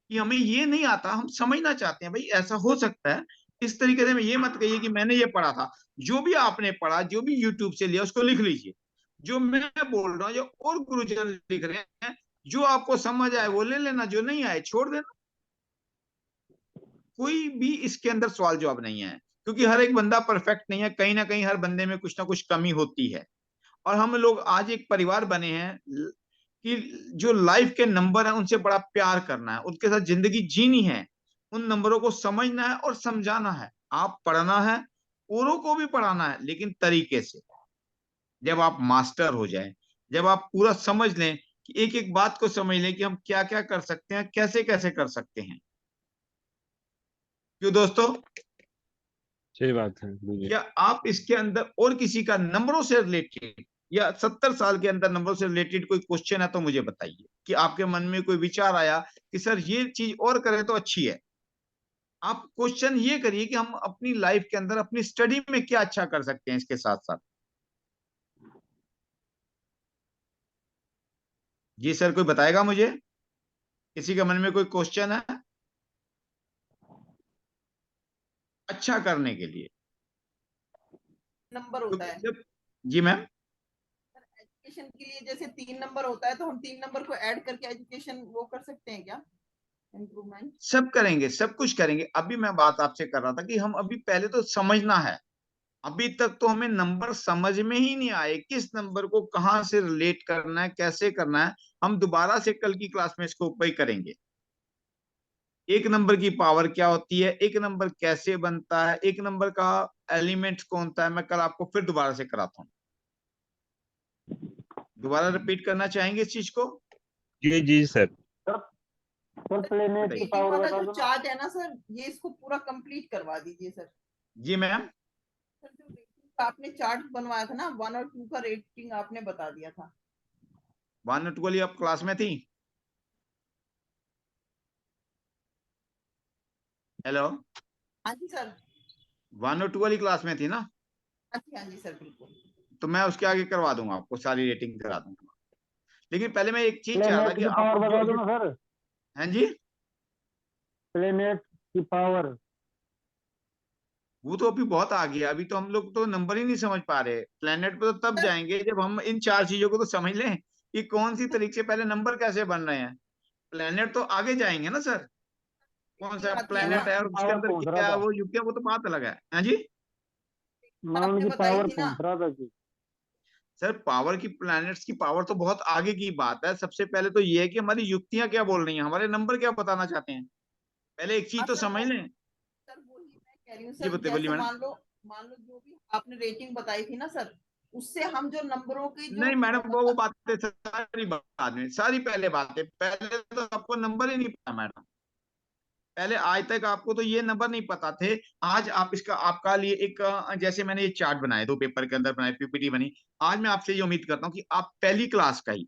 कि हमें ये नहीं आता, हम समझना चाहते हैं भाई ऐसा हो सकता है, इस तरीके से। मैं ये मत कहिए कि मैंने ये पढ़ा था, जो भी आपने पढ़ा जो भी यूट्यूब से लिया उसको लिख लीजिए, जो मैं बोल रहा हूँ जो और गुरुजन लिख रहे हैं, जो आपको समझ आए वो ले लेना, जो नहीं आए छोड़ देना। कोई भी इसके अंदर सवाल जवाब नहीं है, क्योंकि हर एक बंदा परफेक्ट नहीं है, कहीं ना कहीं हर बंदे में कुछ ना कुछ कमी होती है। और हम लोग आज एक परिवार बने हैं कि जो लाइफ के नंबर हैं उनसे बड़ा प्यार करना है, उनके साथ जिंदगी जीनी है, उन नंबरों को समझना है और समझाना है। आप पढ़ना है, औरों को भी पढ़ाना है, लेकिन तरीके से। जब आप मास्टर हो जाए, जब आप पूरा समझ लें कि एक एक बात को समझ लें कि हम क्या क्या कर सकते हैं, कैसे कैसे कर सकते हैं। क्यों दोस्तों? सही बात है गुरुजी। क्या आप इसके अंदर और किसी का नंबरों से रिलेटेड या 70 साल के अंदर नंबरों से रिलेटेड कोई क्वेश्चन है तो मुझे बताइए, कि आपके मन में कोई विचार आया कि सर ये चीज और करें तो अच्छी है। आप क्वेश्चन ये करिए कि हम अपनी लाइफ के अंदर अपनी स्टडी में क्या अच्छा कर सकते हैं इसके साथ साथ। जी सर, कोई बताएगा मुझे? किसी के मन में कोई क्वेश्चन है अच्छा करने के लिए? नंबर तो होता है जब जी मैम, एजुकेशन के लिए, जैसे 3 नंबर होता है तो हम 3 नंबर को ऐड करके एजुकेशन वो कर सकते हैं क्या, इम्प्रूवमेंट? सब करेंगे, सब कुछ करेंगे। अभी मैं बात आपसे कर रहा था कि हम अभी पहले तो समझना है। अभी तक तो हमें नंबर समझ में ही नहीं आए, किस नंबर को कहां से रिलेट करना है, कैसे करना है। हम दोबारा से कल की क्लास में इसको ऊपर ही करेंगे। एक नंबर की पावर क्या होती है, एक नंबर कैसे बनता है, एक नंबर का एलिमेंट कौन सा है, मैं कल आपको फिर दोबारा से कराता हूँ। दोबारा रिपीट करना चाहेंगे इस चीज को? जी जी सर। सर प्लेनेट की बताइए। रेटिंग पावर वाला बता जो दो ना। चार्ट है ना सर, ये इसको पूरा कंप्लीट करवा दीजिए सर। जी मैम। सर जो रेटिंग का आपने चार्ट बनवाया था ना, 1 और 2 का रेटिंग आपने बता दिया था। 1 और 2 वाली आप क्लास में थी? हेलो? हाँ जी सर। 1 और 2 वाली क्लास में थी ना? हाँ जी सर, बिल्कुल। तो मैं उसके आगे करवा दूंगा, आपको सारी रेटिंग करा दूंगा। लेकिन पहले मैं एक चीज चाह रहा था प्लेनेट कि की आप पावर बता दो जो ना सर। हैं जी, प्लेनेट की पावर। वो तो अभी बहुत आ गया, अभी तो हम लोग तो नंबर ही नहीं समझ पा रहे। प्लेनेट पे तो तब सर जाएंगे जब हम इन 4 चीजों को तो समझ लें कि कौन सी तरीके से पहले नंबर कैसे बन रहे हैं। प्लेनेट तो आगे जाएंगे ना सर, कौन सा रेटिंग आती है ना, प्लेनेट है और की उसके पावर अंदर पूछ रहा क्या है, था। वो युग क्या, वो तो बात अलग है। हाँ जी मैं आपने उनकी बताई पावर थी ना। पूछ रहा था कि सर, पावर की, प्लैनेट्स की पावर तो बहुत आगे की बात है। सबसे पहले तो ये है कि हमारी युक्तियां क्या बोल रही हैं, हमारे नंबर क्या बताना चाहते हैं। पहले एक हाँ चीज तो सर, समझ वो लें। सर वही मैं कह रही हूँ जी सर, बताइए, बोलिए जैसे मैडम। मान लो जो भी आपने रेटिंग बताई थी ना सर, उससे हम जो नंबरों की जो नहीं मैडम, वो मतलब बातें सारी बाद में, सारी पहले बातें, पहले तो आपको नंबर ही नहीं पता मैडम। पहले आज तक आपको तो ये नंबर नहीं पता थे। आज आप इसका, आपका लिए एक जैसे मैंने ये चार्ट बनाए, 2 पेपर के अंदर बनाए, पीपीटी बनी। आज मैं आपसे ये उम्मीद करता हूँ कि आप पहली क्लास का ही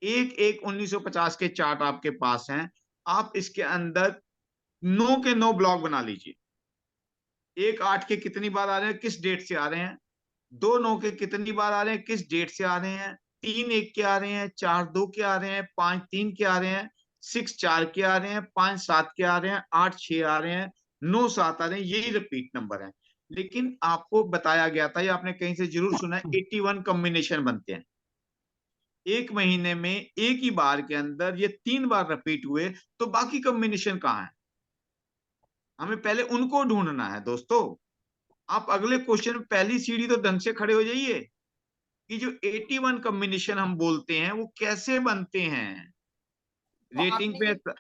एक एक 1950 के चार्ट आपके पास हैं। आप इसके अंदर 9 के 9 ब्लॉक बना लीजिए। 1 8 के कितनी बार आ रहे हैं, किस डेट से आ रहे हैं। 2 9 के कितनी बार आ रहे हैं, किस डेट से आ रहे हैं। 3 1 के आ रहे हैं, 4 2 के आ रहे हैं, 5 3 के आ रहे हैं, 6 4 के आ रहे हैं, 5 7 के आ रहे हैं, 8 6 आ रहे हैं, 9 7 आ रहे हैं। यही रिपीट नंबर है। लेकिन आपको बताया गया था, या आपने कहीं से जरूर सुना है, 81 कॉम्बिनेशन बनते हैं। एक महीने में एक ही बार के अंदर ये 3 बार रिपीट हुए, तो बाकी कॉम्बिनेशन कहाँ है? हमें पहले उनको ढूंढना है दोस्तों। आप अगले क्वेश्चन में पहली सीढ़ी तो ढंग से खड़े हो जाइए कि जो 81 कॉम्बिनेशन हम बोलते हैं वो कैसे बनते हैं। तो रेटिंग आपने पे ये जी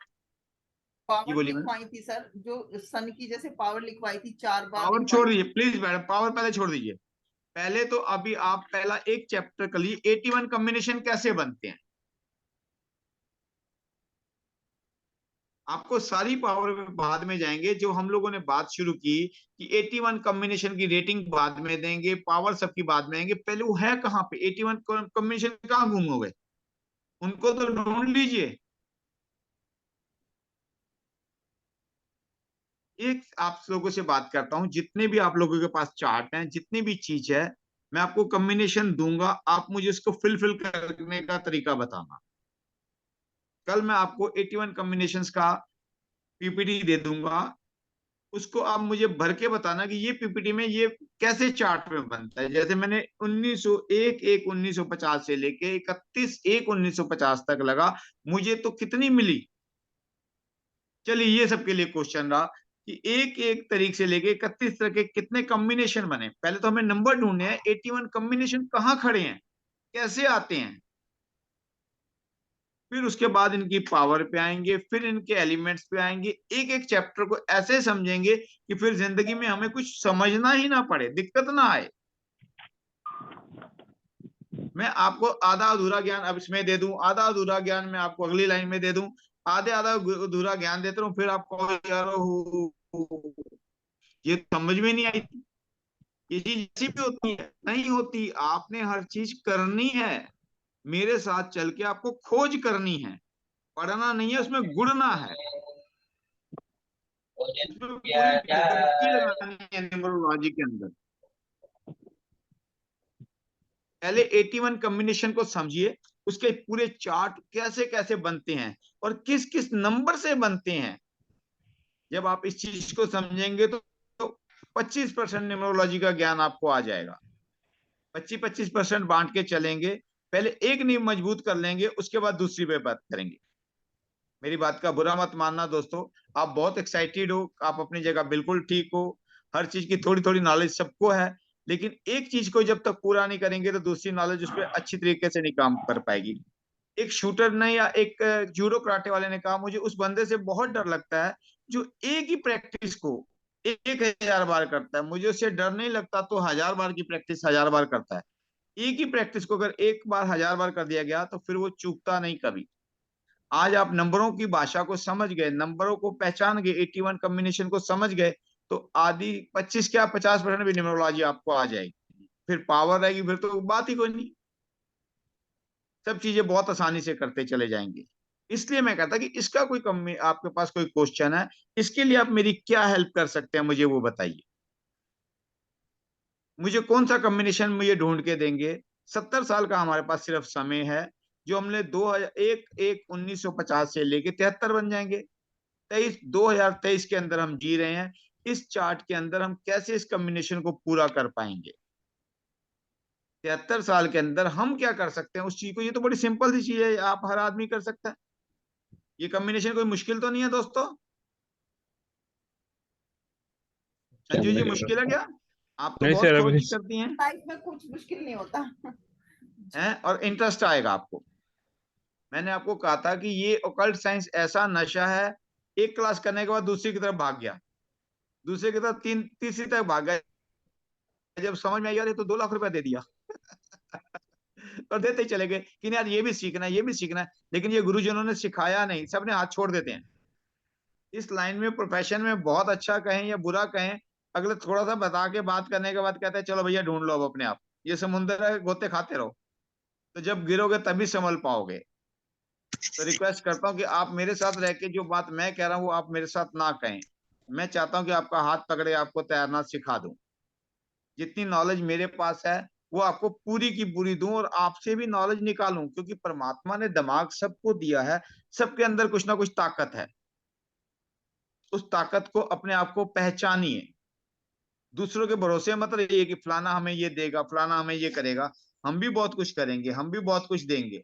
पावर बोलिए मैडम। लिखवाई थी सर, जो सन की जैसे पावर लिखवाई थी, 4 बार पावर लिखवाई छोड़ दीजिए थी। प्लीज मैडम, पावर पहले छोड़ दीजिए। पहले तो अभी आप पहला एक चैप्टर कर लीजिए, 81 कॉम्बिनेशन कैसे बनते हैं। आपको सारी पावर बाद में जाएंगे। जो हम लोगों ने बात शुरू की कि 81 कॉम्बिनेशन की रेटिंग बाद में देंगे, पावर सबकी बाद में आएंगे, पहले वो है कहाँ पे? 81 कॉम्बिनेशन कहाँ गुम हो गए? उनको तो ढूंढ लीजिए। एक आप लोगों से बात करता हूं, जितने भी आप लोगों के पास चार्ट हैं, जितनी भी चीज है, मैं आपको कॉम्बिनेशन दूंगा, आप मुझे उसको फिल करने का तरीका बताना। कल मैं आपको 81 कॉम्बिनेशंस का पीपीटी दे दूंगा, उसको आप मुझे भर के बताना कि ये पीपीटी में ये कैसे चार्ट में बनता है। जैसे मैंने 1901 एक 1950 से लेके 31 एक 1950 तक लगा, मुझे तो कितनी मिली? चलिए ये सबके लिए क्वेश्चन रहा कि एक एक तारीख से लेके 31 तक के कितने कॉम्बिनेशन बने। पहले तो हमें नंबर ढूंढने हैं, 81 कॉम्बिनेशन कहाँ खड़े हैं, कैसे आते हैं, फिर उसके बाद इनकी पावर पे आएंगे, फिर इनके एलिमेंट्स पे आएंगे। एक एक चैप्टर को ऐसे समझेंगे कि फिर जिंदगी में हमें कुछ समझना ही ना पड़े, दिक्कत ना आए। मैं आपको आधा अधूरा ज्ञान अब इसमें दे दूं, आधा अधूरा ज्ञान मैं आपको अगली लाइन में दे दूं, आधे आधा अधूरा ज्ञान देता हूँ, फिर आपको यार ये समझ में नहीं आई। ये चीज ऐसी भी होती है? नहीं होती। आपने हर चीज करनी है, मेरे साथ चल के आपको खोज करनी है, पढ़ना नहीं है, उसमें गुड़ना है, उसमें पूरी डुबकी लगानी है न्यूमरोलॉजी के अंदर। पहले 81 कॉम्बिनेशन को समझिए, उसके पूरे चार्ट कैसे कैसे बनते हैं और किस किस नंबर से बनते हैं। जब आप इस चीज को समझेंगे तो 25% न्यूमरोलॉजी का ज्ञान आपको आ जाएगा। 25-25% बांट के चलेंगे, पहले एक नींव मजबूत कर लेंगे, उसके बाद दूसरी पे बात करेंगे। मेरी बात का बुरा मत मानना दोस्तों, आप बहुत एक्साइटेड हो, आप अपनी जगह बिल्कुल ठीक हो, हर चीज की थोड़ी थोड़ी नॉलेज सबको है, लेकिन एक चीज को जब तक पूरा नहीं करेंगे तो दूसरी नॉलेज उस पर अच्छी तरीके से नहीं काम कर पाएगी। एक शूटर ने या एक जूडो कराटे वाले ने कहा, मुझे उस बंदे से बहुत डर लगता है जो एक ही प्रैक्टिस को 1000 बार करता है। मुझे उससे डर नहीं लगता तो 1000 बार की प्रैक्टिस 1000 बार करता है। एक ही प्रैक्टिस को अगर एक बार 1000 बार कर दिया गया तो फिर वो चूकता नहीं कभी। आज आप नंबरों की भाषा को समझ गए, नंबरों को पहचान गए, 81 कॉम्बिनेशन को समझ गए, तो आधी 25 क्या 50% भी न्यूमरोलॉजी आपको आ जाएगी। फिर पावर रहेगी, फिर तो बात ही कोई नहीं, सब चीजें बहुत आसानी से करते चले जाएंगे। इसलिए मैं कहता कि इसका कोई कम, आपके पास कोई क्वेश्चन है, इसके लिए आप मेरी क्या हेल्प कर सकते हैं, मुझे वो बताइए। मुझे कौन सा कॉम्बिनेशन मुझे ढूंढ के देंगे? 70 साल का हमारे पास सिर्फ समय है, जो हमने 1950 से लेके 73 बन जाएंगे। 2023 के अंदर हम जी रहे हैं, इस चार्ट के अंदर हम कैसे इस कॉम्बिनेशन को पूरा कर पाएंगे? 73 साल के अंदर हम क्या कर सकते हैं उस चीज को? ये तो बड़ी सिंपल सी चीज है, आप हर आदमी कर सकता है। ये कॉम्बिनेशन कोई मुश्किल तो नहीं है दोस्तों। संजू जी मुश्किल है क्या? आप तो नहीं बहुत सर, खोज अभी करती हैं लाइफ में कुछ मुश्किल नहीं होता। हैं और इंटरेस्ट आएगा आपको। मैंने आपको कहा था कि ये ओकल्ट साइंस ऐसा नशा है, एक क्लास करने के बाद दूसरी की तरफ भाग गया, दूसरे की तरफ तीसरी तक भाग गया, जब समझ में आई यार ये तो 2 लाख रुपया दे दिया और देते ही चले गए कि यार ये भी सीखना है, ये भी सीखना है, लेकिन ये गुरुजनों ने सिखाया नहीं, सबने हाथ छोड़ देते हैं। इस लाइन में प्रोफेशन में बहुत अच्छा कहें या बुरा कहें, अगले थोड़ा सा बता के बात करने के बाद कहते हैं चलो भैया ढूंढ लो अब अपने आप, ये समुंदर है गोते खाते रहो, तो जब गिरोगे तभी संभल पाओगे। तो रिक्वेस्ट करता हूँ कि आप मेरे साथ रह के जो बात मैं कह रहा हूँ वो आप मेरे साथ ना कहें। मैं चाहता हूँ कि आपका हाथ पकड़े आपको तैरना सिखा दूं, जितनी नॉलेज मेरे पास है वो आपको पूरी की पूरी दूं और आपसे भी नॉलेज निकालूं, क्योंकि परमात्मा ने दिमाग सबको दिया है, सबके अंदर कुछ ना कुछ ताकत है। उस ताकत को अपने आप को पहचानिए, दूसरों के भरोसे मत रहिए कि फलाना हमें ये देगा, फलाना हमें ये करेगा। हम भी बहुत कुछ करेंगे, हम भी बहुत कुछ देंगे।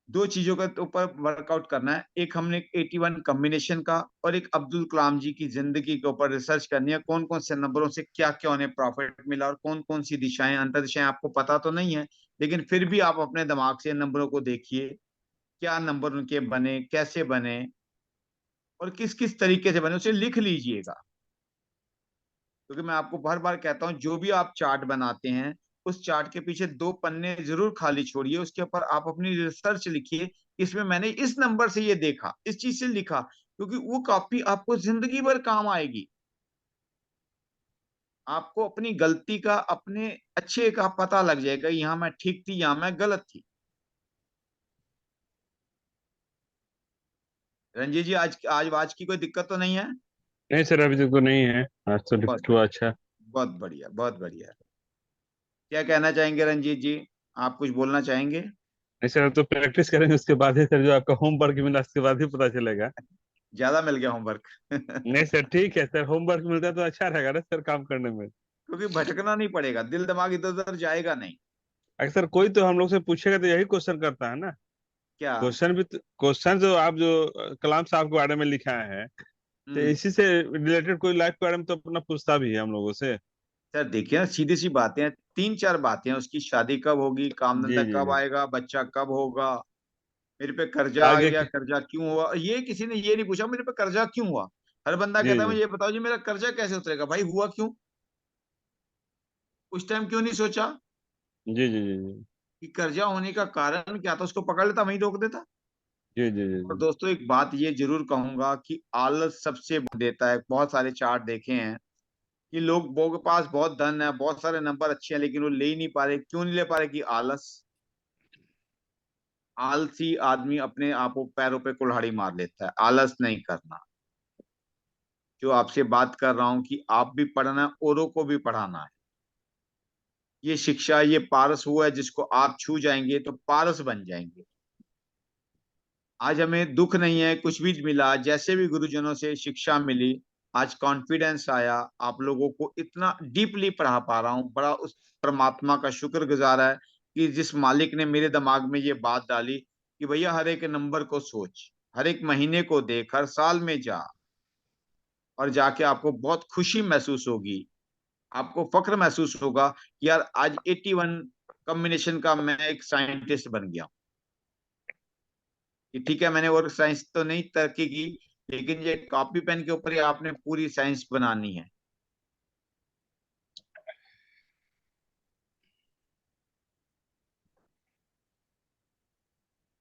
दो चीजों के ऊपर वर्कआउट करना है, एक हमने 81 कॉम्बिनेशन का और एक अब्दुल कलाम जी की जिंदगी के ऊपर रिसर्च करनी है, कौन कौन से नंबरों से क्या क्या उन्हें प्रॉफिट मिला और कौन कौन सी दिशाएं अंतर दिशाएं आपको पता तो नहीं है, लेकिन फिर भी आप अपने दिमाग से नंबरों को देखिए, क्या नंबर उनके बने, कैसे बने और किस किस तरीके से बने, उसे लिख लीजिएगा। क्योंकि मैं आपको हर बार कहता हूं जो भी आप चार्ट बनाते हैं उस चार्ट के पीछे 2 पन्ने जरूर खाली छोड़िए, उसके ऊपर आप अपनी रिसर्च लिखिए, इसमें मैंने इस नंबर से ये देखा, इस चीज से लिखा, क्योंकि वो कॉपी आपको जिंदगी भर काम आएगी। आपको अपनी गलती का, अपने अच्छे का पता लग जाएगा, यहाँ मैं ठीक थी, यहाँ मैं गलत थी। रंजीत जी, आज की कोई दिक्कत तो नहीं है? नहीं सर, अभी तक तो नहीं है, आज तो बहुत लिफ्ट हुआ अच्छा। बहुत बढ़िया, बहुत बढ़िया। क्या कहना चाहेंगे रंजीत जी, आप कुछ बोलना चाहेंगे? नहीं सर, अब तो प्रैक्टिस करेंगे, उसके बाद ही सर जो आपका होमवर्क मिला उसके बाद ही पता चलेगा। ज्यादा मिल गया होमवर्क? नहीं सर, ठीक है सर, होमवर्क मिलता है तो अच्छा रहेगा ना सर काम करने में। क्योंकि भटकना नहीं पड़ेगा, दिल दिमाग इधर उधर जाएगा नहीं। अक्सर कोई तो हम लोग से पूछेगा तो यही क्वेश्चन करता है ना। क्या? क्वेश्चन जो आप जो कलाम साहब के बारे में लिखा है, तो इसी से रिलेटेड कोई लाइफ के बारे में तो अपना पूछता भी है हम लोगों से। सर देखिए ना, सीधी सी बातें हैं, 3-4 बातें हैं, उसकी शादी कब होगी, काम जी धंधा जी कब जी। आएगा, बच्चा कब होगा, मेरे पे कर्जा आ आगे गया, के। कर्जा क्यों हुआ, ये किसी ने ये नहीं पूछा मेरे पे कर्जा क्यों हुआ। हर बंदा जी कहता है जी मुझे ये बताओ जी मेरा कर्जा कैसे उतरेगा, भाई हुआ क्यों, उस टाइम क्यों नहीं सोचा जी जी जी जी कि कर्जा होने का कारण क्या था, उसको पकड़ लेता, वहीं रोक देता। जी जी जी और जी। दोस्तों एक बात ये जरूर कहूंगा कि आलस सबसे देता है, बहुत सारे चार्ट देखे हैं कि लोगों के पास बहुत धन है, बहुत सारे नंबर अच्छे हैं, लेकिन वो ले ही नहीं पा रहे, क्यों नहीं ले पा रहे? कि आलस। आलसी आदमी अपने आप को पैरों पे कुल्हाड़ी मार लेता है, आलस नहीं करना। जो आपसे बात कर रहा हूं कि आप भी पढ़ना है, औरों को भी पढ़ाना है। ये शिक्षा, ये पारस हुआ है जिसको आप छू जाएंगे तो पारस बन जाएंगे। आज हमें दुख नहीं है, कुछ भी मिला, जैसे भी गुरुजनों से शिक्षा मिली, आज कॉन्फिडेंस आया, आप लोगों को इतना डीपली पढ़ा पा रहा हूँ, बड़ा उस परमात्मा का शुक्रगुजार है कि जिस मालिक ने मेरे दिमाग में ये बात डाली कि भैया हर एक नंबर को सोच, हर एक महीने को देख, हर साल में जा, और जाके आपको बहुत खुशी महसूस होगी, आपको फक्र महसूस होगा कि यार आज 81 कॉम्बिनेशन का मैं एक साइंटिस्ट बन गया। कि ठीक है, मैंने और साइंस तो नहीं तरक्की की, लेकिन ये कॉपी पेन के ऊपर ही आपने पूरी साइंस बनानी है।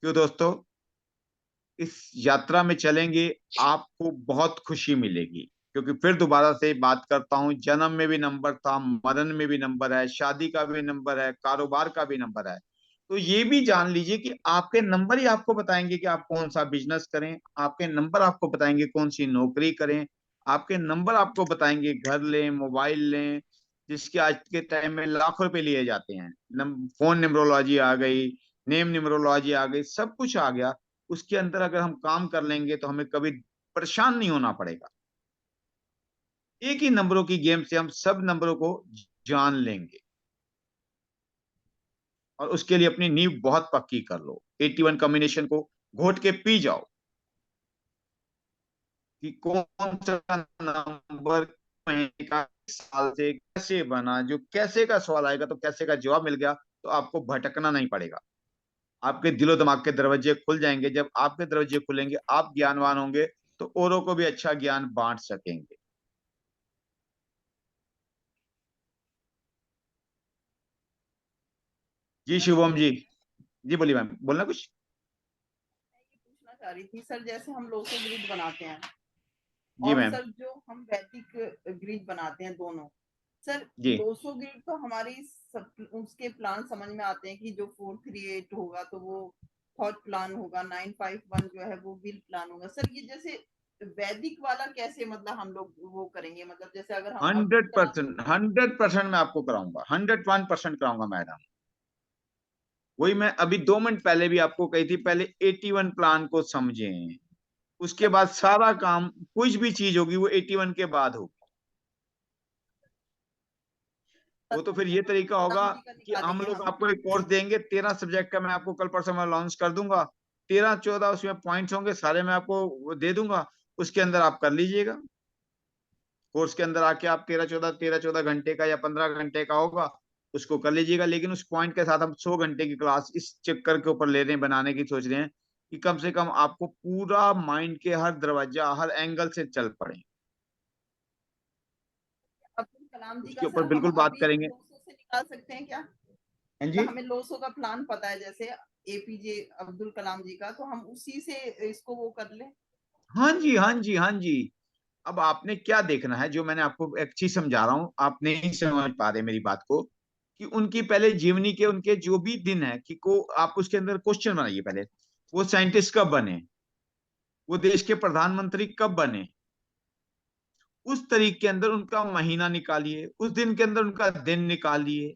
क्यों दोस्तों? इस यात्रा में चलेंगे, आपको बहुत खुशी मिलेगी, क्योंकि फिर दोबारा से बात करता हूं, जन्म में भी नंबर था, मरण में भी नंबर है, शादी का भी नंबर है, कारोबार का भी नंबर है। तो ये भी जान लीजिए कि आपके नंबर ही आपको बताएंगे कि आप कौन सा बिजनेस करें, आपके नंबर आपको बताएंगे कौन सी नौकरी करें, आपके नंबर आपको बताएंगे घर लें, मोबाइल लें, जिसके आज के टाइम में लाखों रुपए लिए जाते हैं। फोन न्यूमरोलॉजी आ गई, नेम न्यूमरोलॉजी आ गई, सब कुछ आ गया। उसके अंदर अगर हम काम कर लेंगे तो हमें कभी परेशान नहीं होना पड़ेगा। एक ही नंबरों की गेम से हम सब नंबरों को जान लेंगे, और उसके लिए अपनी नींव बहुत पक्की कर लो। 81 कॉम्बिनेशन को घोट के पी जाओ कि कौन सा नंबर महीने का, साल से कैसे बना, जो कैसे का सवाल आएगा तो कैसे का जवाब मिल गया, तो आपको भटकना नहीं पड़ेगा। आपके दिलो दिमाग के दरवाजे खुल जाएंगे, जब आपके दरवाजे खुलेंगे आप ज्ञानवान होंगे, तो औरों को भी अच्छा ज्ञान बांट सकेंगे। जी शुभम जी, जी बोलिए मैम, बोलना कुछ? ये पूछना चाह रही थी सर, जैसे हम लोगों ग्रिड बनाते हैं जी और मैम। सर जो हम वैदिक ग्रिड बनाते हैं दोनों, सर जी 200 ग्रिड तो हमारी उसके प्लान समझ में आते हैं कि जो 438 होगा तो वो थॉट प्लान होगा, 951 जो है वो विल प्लान होगा। सर ये जैसे वैदिक वाला कैसे मतलब हम लोग वो करेंगे, मतलब जैसे अगर हम अभी बनाते 100%, 100% मैं आपको कराऊंगा, 101% कराऊंगा मैडम। वही मैं अभी 2 मिनट पहले भी आपको कही थी, पहले 81 प्लान को समझें, उसके बाद सारा काम, कुछ भी चीज होगी वो 81 के बाद होगी। वो तो फिर ये तरीका होगा राम जी का कि हम निकालेंगे लोग हम। आपको एक कोर्स देंगे 13 सब्जेक्ट का, मैं आपको कल परसों में लॉन्च कर दूंगा। 13-14 उसमें पॉइंट्स होंगे, सारे मैं आपको वो दे दूंगा, उसके अंदर आप कर लीजिएगा। कोर्स के अंदर आके आप 13-14 घंटे का या 15 घंटे का होगा, उसको कर लीजिएगा। लेकिन उस पॉइंट के साथ हम 100 घंटे की क्लास इस चक्कर के ऊपर ले रहे हैं, बनाने की सोच रहे हैं कि कम से कम आपको पूरा माइंड के हर दरवाजा, हर एंगल से चल पड़े, अब्दुल कलाम जी का उसके ऊपर सर हम बिल्कुल बात अभी करेंगे। 200 से बता सकते हैं क्या? हाँ जी, मतलब हमें लोसो का प्लान पता है, जैसे एपीजे अब्दुल कलाम जी का, तो हम उसी से इसको वो कर लें। हाँ जी, हाँ जी, हाँ जी। अब आपने क्या देखना है, जो मैंने आपको एक चीज समझा रहा हूँ, आप नहीं समझ पा रहे मेरी बात को, कि उनकी पहले जीवनी के उनके जो भी दिन है कि को आप उसके अंदर क्वेश्चन बनाइए पहले। वो साइंटिस्ट कब बने, वो देश के प्रधानमंत्री कब बने, उस तरीके के अंदर उनका महीना निकालिए, उस दिन के अंदर उनका दिन निकालिए,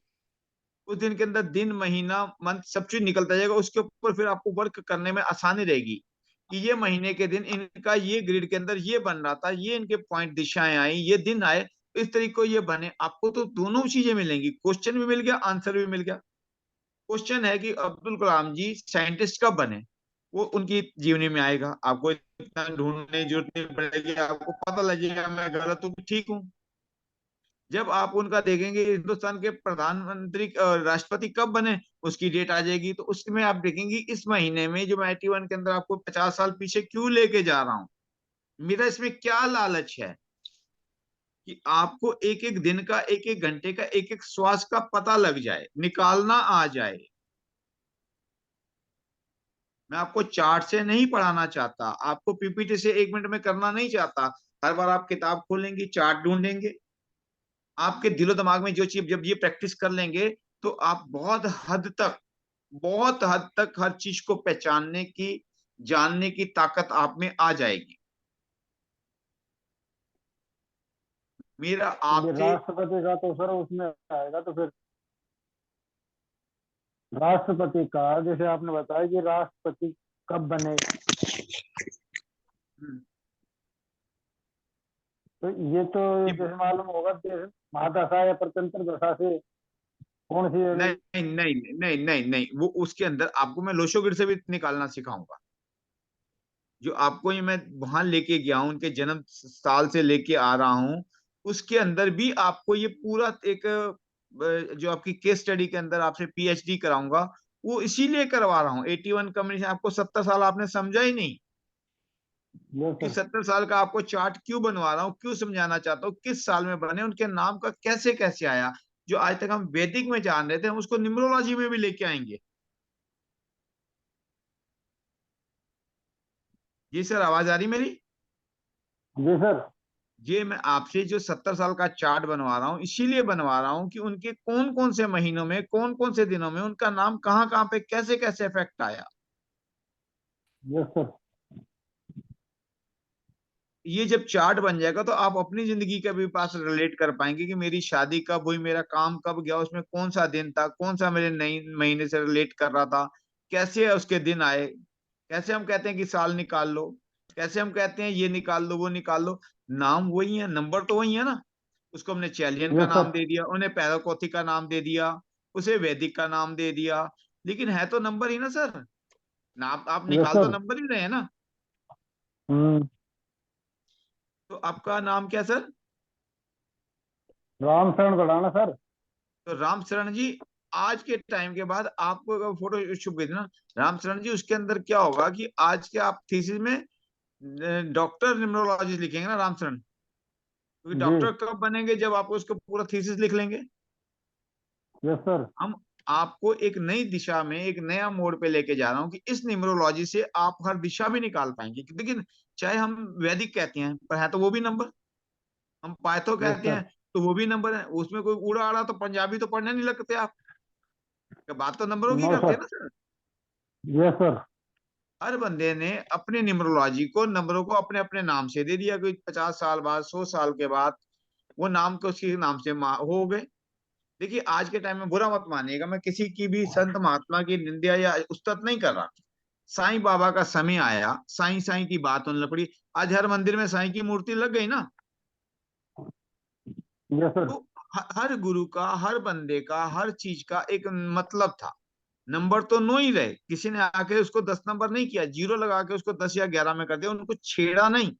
उस दिन के अंदर दिन महीना मंथ सब चीज निकलता जाएगा। उसके ऊपर फिर आपको वर्क करने में आसानी रहेगी कि ये महीने के दिन इनका ये ग्रिड के अंदर ये बन रहा था, ये इनके पॉइंट दिशाएं आई, ये दिन आए, इस तरीके को ये बने। आपको तो दोनों चीजें मिलेंगी, क्वेश्चन भी मिल गया, आंसर भी मिल गया। क्वेश्चन है कि अब्दुल कलाम जी साइंटिस्ट कब बने, वो उनकी जीवनी में आएगा, आपको इतना ढूंढने की जरूरत नहीं पड़ेगी, आपको पता लगेगा मैं गलत हूँ कि ठीक हूँ। जब आप उनका देखेंगे हिंदुस्तान के प्रधानमंत्री राष्ट्रपति कब बने, उसकी डेट आ जाएगी, तो उसमें आप देखेंगे इस महीने में जो मैं 81 के अंदर आपको 50 साल पीछे क्यों लेके जा रहा हूं, मेरा इसमें क्या लालच है कि आपको एक एक दिन का, एक एक घंटे का, एक एक श्वास का पता लग जाए, निकालना आ जाए। मैं आपको चार्ट से नहीं पढ़ाना चाहता, आपको पीपीटी से 1 मिनट में करना नहीं चाहता। हर बार आप किताब खोलेंगे, चार्ट ढूंढेंगे, आपके दिलो दिमाग में जो चीज जब ये प्रैक्टिस कर लेंगे, तो आप बहुत हद तक हर चीज को पहचानने की, जानने की ताकत आप में आ जाएगी। मेरा ये आपसे राष्ट्रपति का तो सर उसमें आएगा, तो फिर राष्ट्रपति का जैसे आपने बताया कि राष्ट्रपति कब बने, तो ये तो जैसे मालूम होगा कि महादशा या प्रत्यंतर दशा से कौन सी नहीं नहीं नहीं नहीं नहीं, वो उसके अंदर आपको मैं लोशोगिर से भी निकालना सिखाऊंगा। जो आपको ये मैं वहां लेके गया हूं, उनके जन्म साल से लेके आ रहा हूं, उसके अंदर भी आपको ये पूरा एक जो आपकी केस स्टडी के अंदर आपसे पीएचडी कराऊंगा, वो इसीलिए करवा रहा हूँ। 81 कम्युनिशन आपको 70 साल आपने समझा ही नहीं ये कि सर। 70 साल का आपको चार्ट क्यों बनवा रहा हूँ, क्यों समझाना चाहता हूँ, किस साल में बने, उनके नाम का कैसे कैसे आया। जो आज तक हम वैदिक में जान रहे थे, हम उसको न्यूमरोलॉजी में भी लेके आएंगे। जी सर, आवाज आ रही मेरी? जी सर। ये मैं आपसे जो 70 साल का चार्ट बनवा रहा हूँ, इसीलिए बनवा रहा हूँ कि उनके कौन कौन से महीनों में, कौन कौन से दिनों में उनका नाम कहाँ कहाँ पे कैसे कैसे इफेक्ट आया। Yes sir. ये जब चार्ट बन जाएगा तो आप अपनी जिंदगी के भी पास रिलेट कर पाएंगे कि मेरी शादी कब हुई, मेरा काम कब गया, उसमें कौन सा दिन था, कौन सा मेरे नई महीने से रिलेट कर रहा था, कैसे उसके दिन आए। कैसे हम कहते हैं कि साल निकाल लो, कैसे हम कहते हैं ये निकाल लो, वो निकाल लो, नाम वही है, नंबर तो वही है ना। उसको हमने चैलियन का यस नाम सर। दे दिया, उन्हें पैराकोथी का नाम दे दिया, उसे वैदिक का नाम दे दिया, लेकिन है तो नंबर ही ना सर। ना आप यस निकाल तो सर। नंबर ही रहे हैं ना। हम्म। तो आपका नाम क्या सर? रामशरण बढ़ाना सर। तो राम शरण जी, आज के टाइम के बाद आपको अगर फोटो छुप गई थी ना राम शरण जी, उसके अंदर क्या होगा कि आज के आप थीसिस में डॉक्टर न्यूमरोलॉजिस्ट लिखेंगे ना राम शरण, क्योंकि जी। डॉक्टर कब बनेंगे, जब आप उसको पूरा थीसिस लिख लेंगे। Yes sir. हम आपको एक नई दिशा में, एक नया मोड़ पे लेके जा रहा हूँ कि इस न्यूमरोलॉजी से आप हर दिशा भी निकाल पाएंगे। लेकिन चाहे हम वैदिक कहते हैं, पर है तो वो भी नंबर। हम पाइथो यस कहते सर। हैं, तो वो भी नंबर है। उसमें कोई उड़ा आड़ा तो पंजाबी तो पढ़ने नहीं लगते आप, बात तो नंबरों की नो करते हैं सर। ना सर। Yes sir. हर बंदे ने अपने न्यूमरोलॉजी को, नंबरों को अपने अपने नाम से दे दिया। कोई 50 साल बाद, 100 साल के बाद वो नाम को उसके नाम से हो गए। देखिए आज के टाइम में बुरा मत मानिएगा, मैं किसी की भी संत महात्मा की निंदा या उस्तत नहीं कर रहा। साईं बाबा का समय आया, साईं साईं की बात होने लग पड़ी। आज हर मंदिर में साईं की मूर्ति लग गई ना। Yes sir. तो हर गुरु का, हर बंदे का, हर चीज का एक मतलब था। नंबर तो नो ही रहे, किसी ने आके उसको 10 नंबर नहीं किया, जीरो लगा के उसको 10 या 11 में कर दिया, उनको छेड़ा नहीं।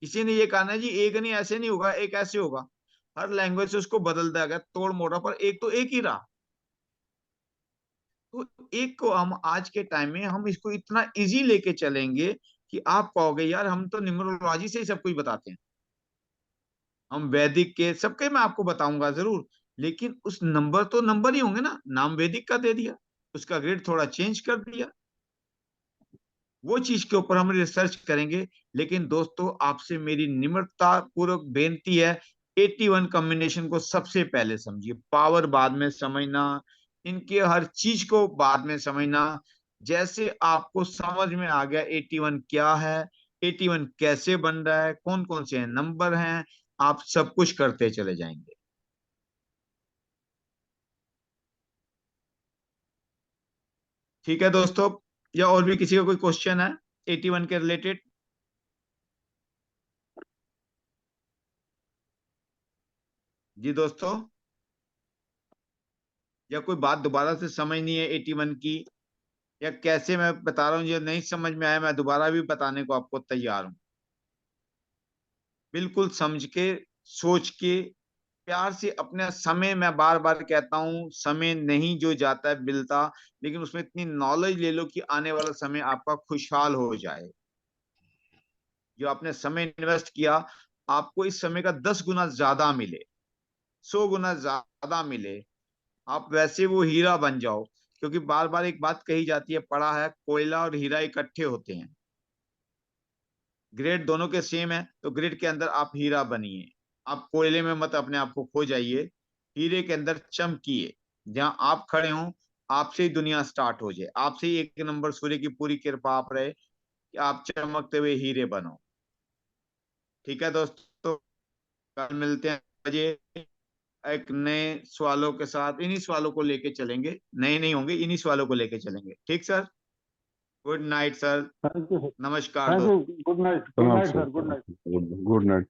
किसी ने ये कहा ना जी एक नहीं, ऐसे नहीं होगा, एक ऐसे होगा। हर लैंग्वेज से उसको बदल दिया गया, तोड़ मोड़ा, पर एक तो एक ही रहा। तो एक को हम आज के टाइम में हम इसको इतना इजी लेके चलेंगे कि आप कहोगे यार हम तो न्यूमरोलॉजी से ही सब कुछ बताते हैं। हम वैदिक के सबके मैं आपको बताऊंगा जरूर, लेकिन उस नंबर तो नंबर ही होंगे ना, नाम वैदिक का दे दिया, उसका ग्रेड थोड़ा चेंज कर दिया, वो चीज के ऊपर हम रिसर्च करेंगे। लेकिन दोस्तों आपसे मेरी निम्रता पूर्वक बेनती है, 81 कॉम्बिनेशन को सबसे पहले समझिए, पावर बाद में समझना, इनके हर चीज को बाद में समझना। जैसे आपको समझ में आ गया 81 क्या है, 81 कैसे बन रहा है, कौन कौन से नंबर हैं, आप सब कुछ करते चले जाएंगे। ठीक है दोस्तों, या और भी किसी का कोई क्वेश्चन है 81 के रिलेटेड? जी दोस्तों, या कोई बात दोबारा से समझ नहीं है 81 की, या कैसे मैं बता रहा हूँ, ये नहीं समझ में आया मैं दोबारा भी बताने को आपको तैयार हूँ। बिल्कुल समझ के, सोच के, प्यार से अपने समय, मैं बार बार कहता हूँ समय नहीं जो जाता है मिलता, लेकिन उसमें इतनी नॉलेज ले लो कि आने वाला समय आपका खुशहाल हो जाए। जो आपने समय इन्वेस्ट किया, आपको इस समय का 10 गुना ज्यादा मिले, 100 गुना ज्यादा मिले, आप वैसे वो हीरा बन जाओ। क्योंकि बार बार एक बात कही जाती है, पढ़ा है, कोयला और हीरा इकट्ठे होते हैं, ग्रेड दोनों के सेम है, तो ग्रेड के अंदर आप हीरा बनिए। आप कोयले में मत अपने आप को खो जाइए, हीरे के अंदर चमकिए। जहां आप खड़े हो, आपसे ही दुनिया स्टार्ट हो जाए, आपसे ही एक नंबर सूर्य की पूरी कृपा आप रहे कि आप चमकते हुए हीरे बनो। ठीक है दोस्तों, कल मिलते हैं बजे एक नए सवालों के साथ, इन्हीं सवालों को लेके चलेंगे, नए नहीं होंगे, इन्हीं सवालों को लेके चलेंगे। ठीक sir, good night sir, thank you sir, नमस्कार थैंक दोस्तों। यू, गुड नाइट प्रणाम sir, sir, good night. Good night.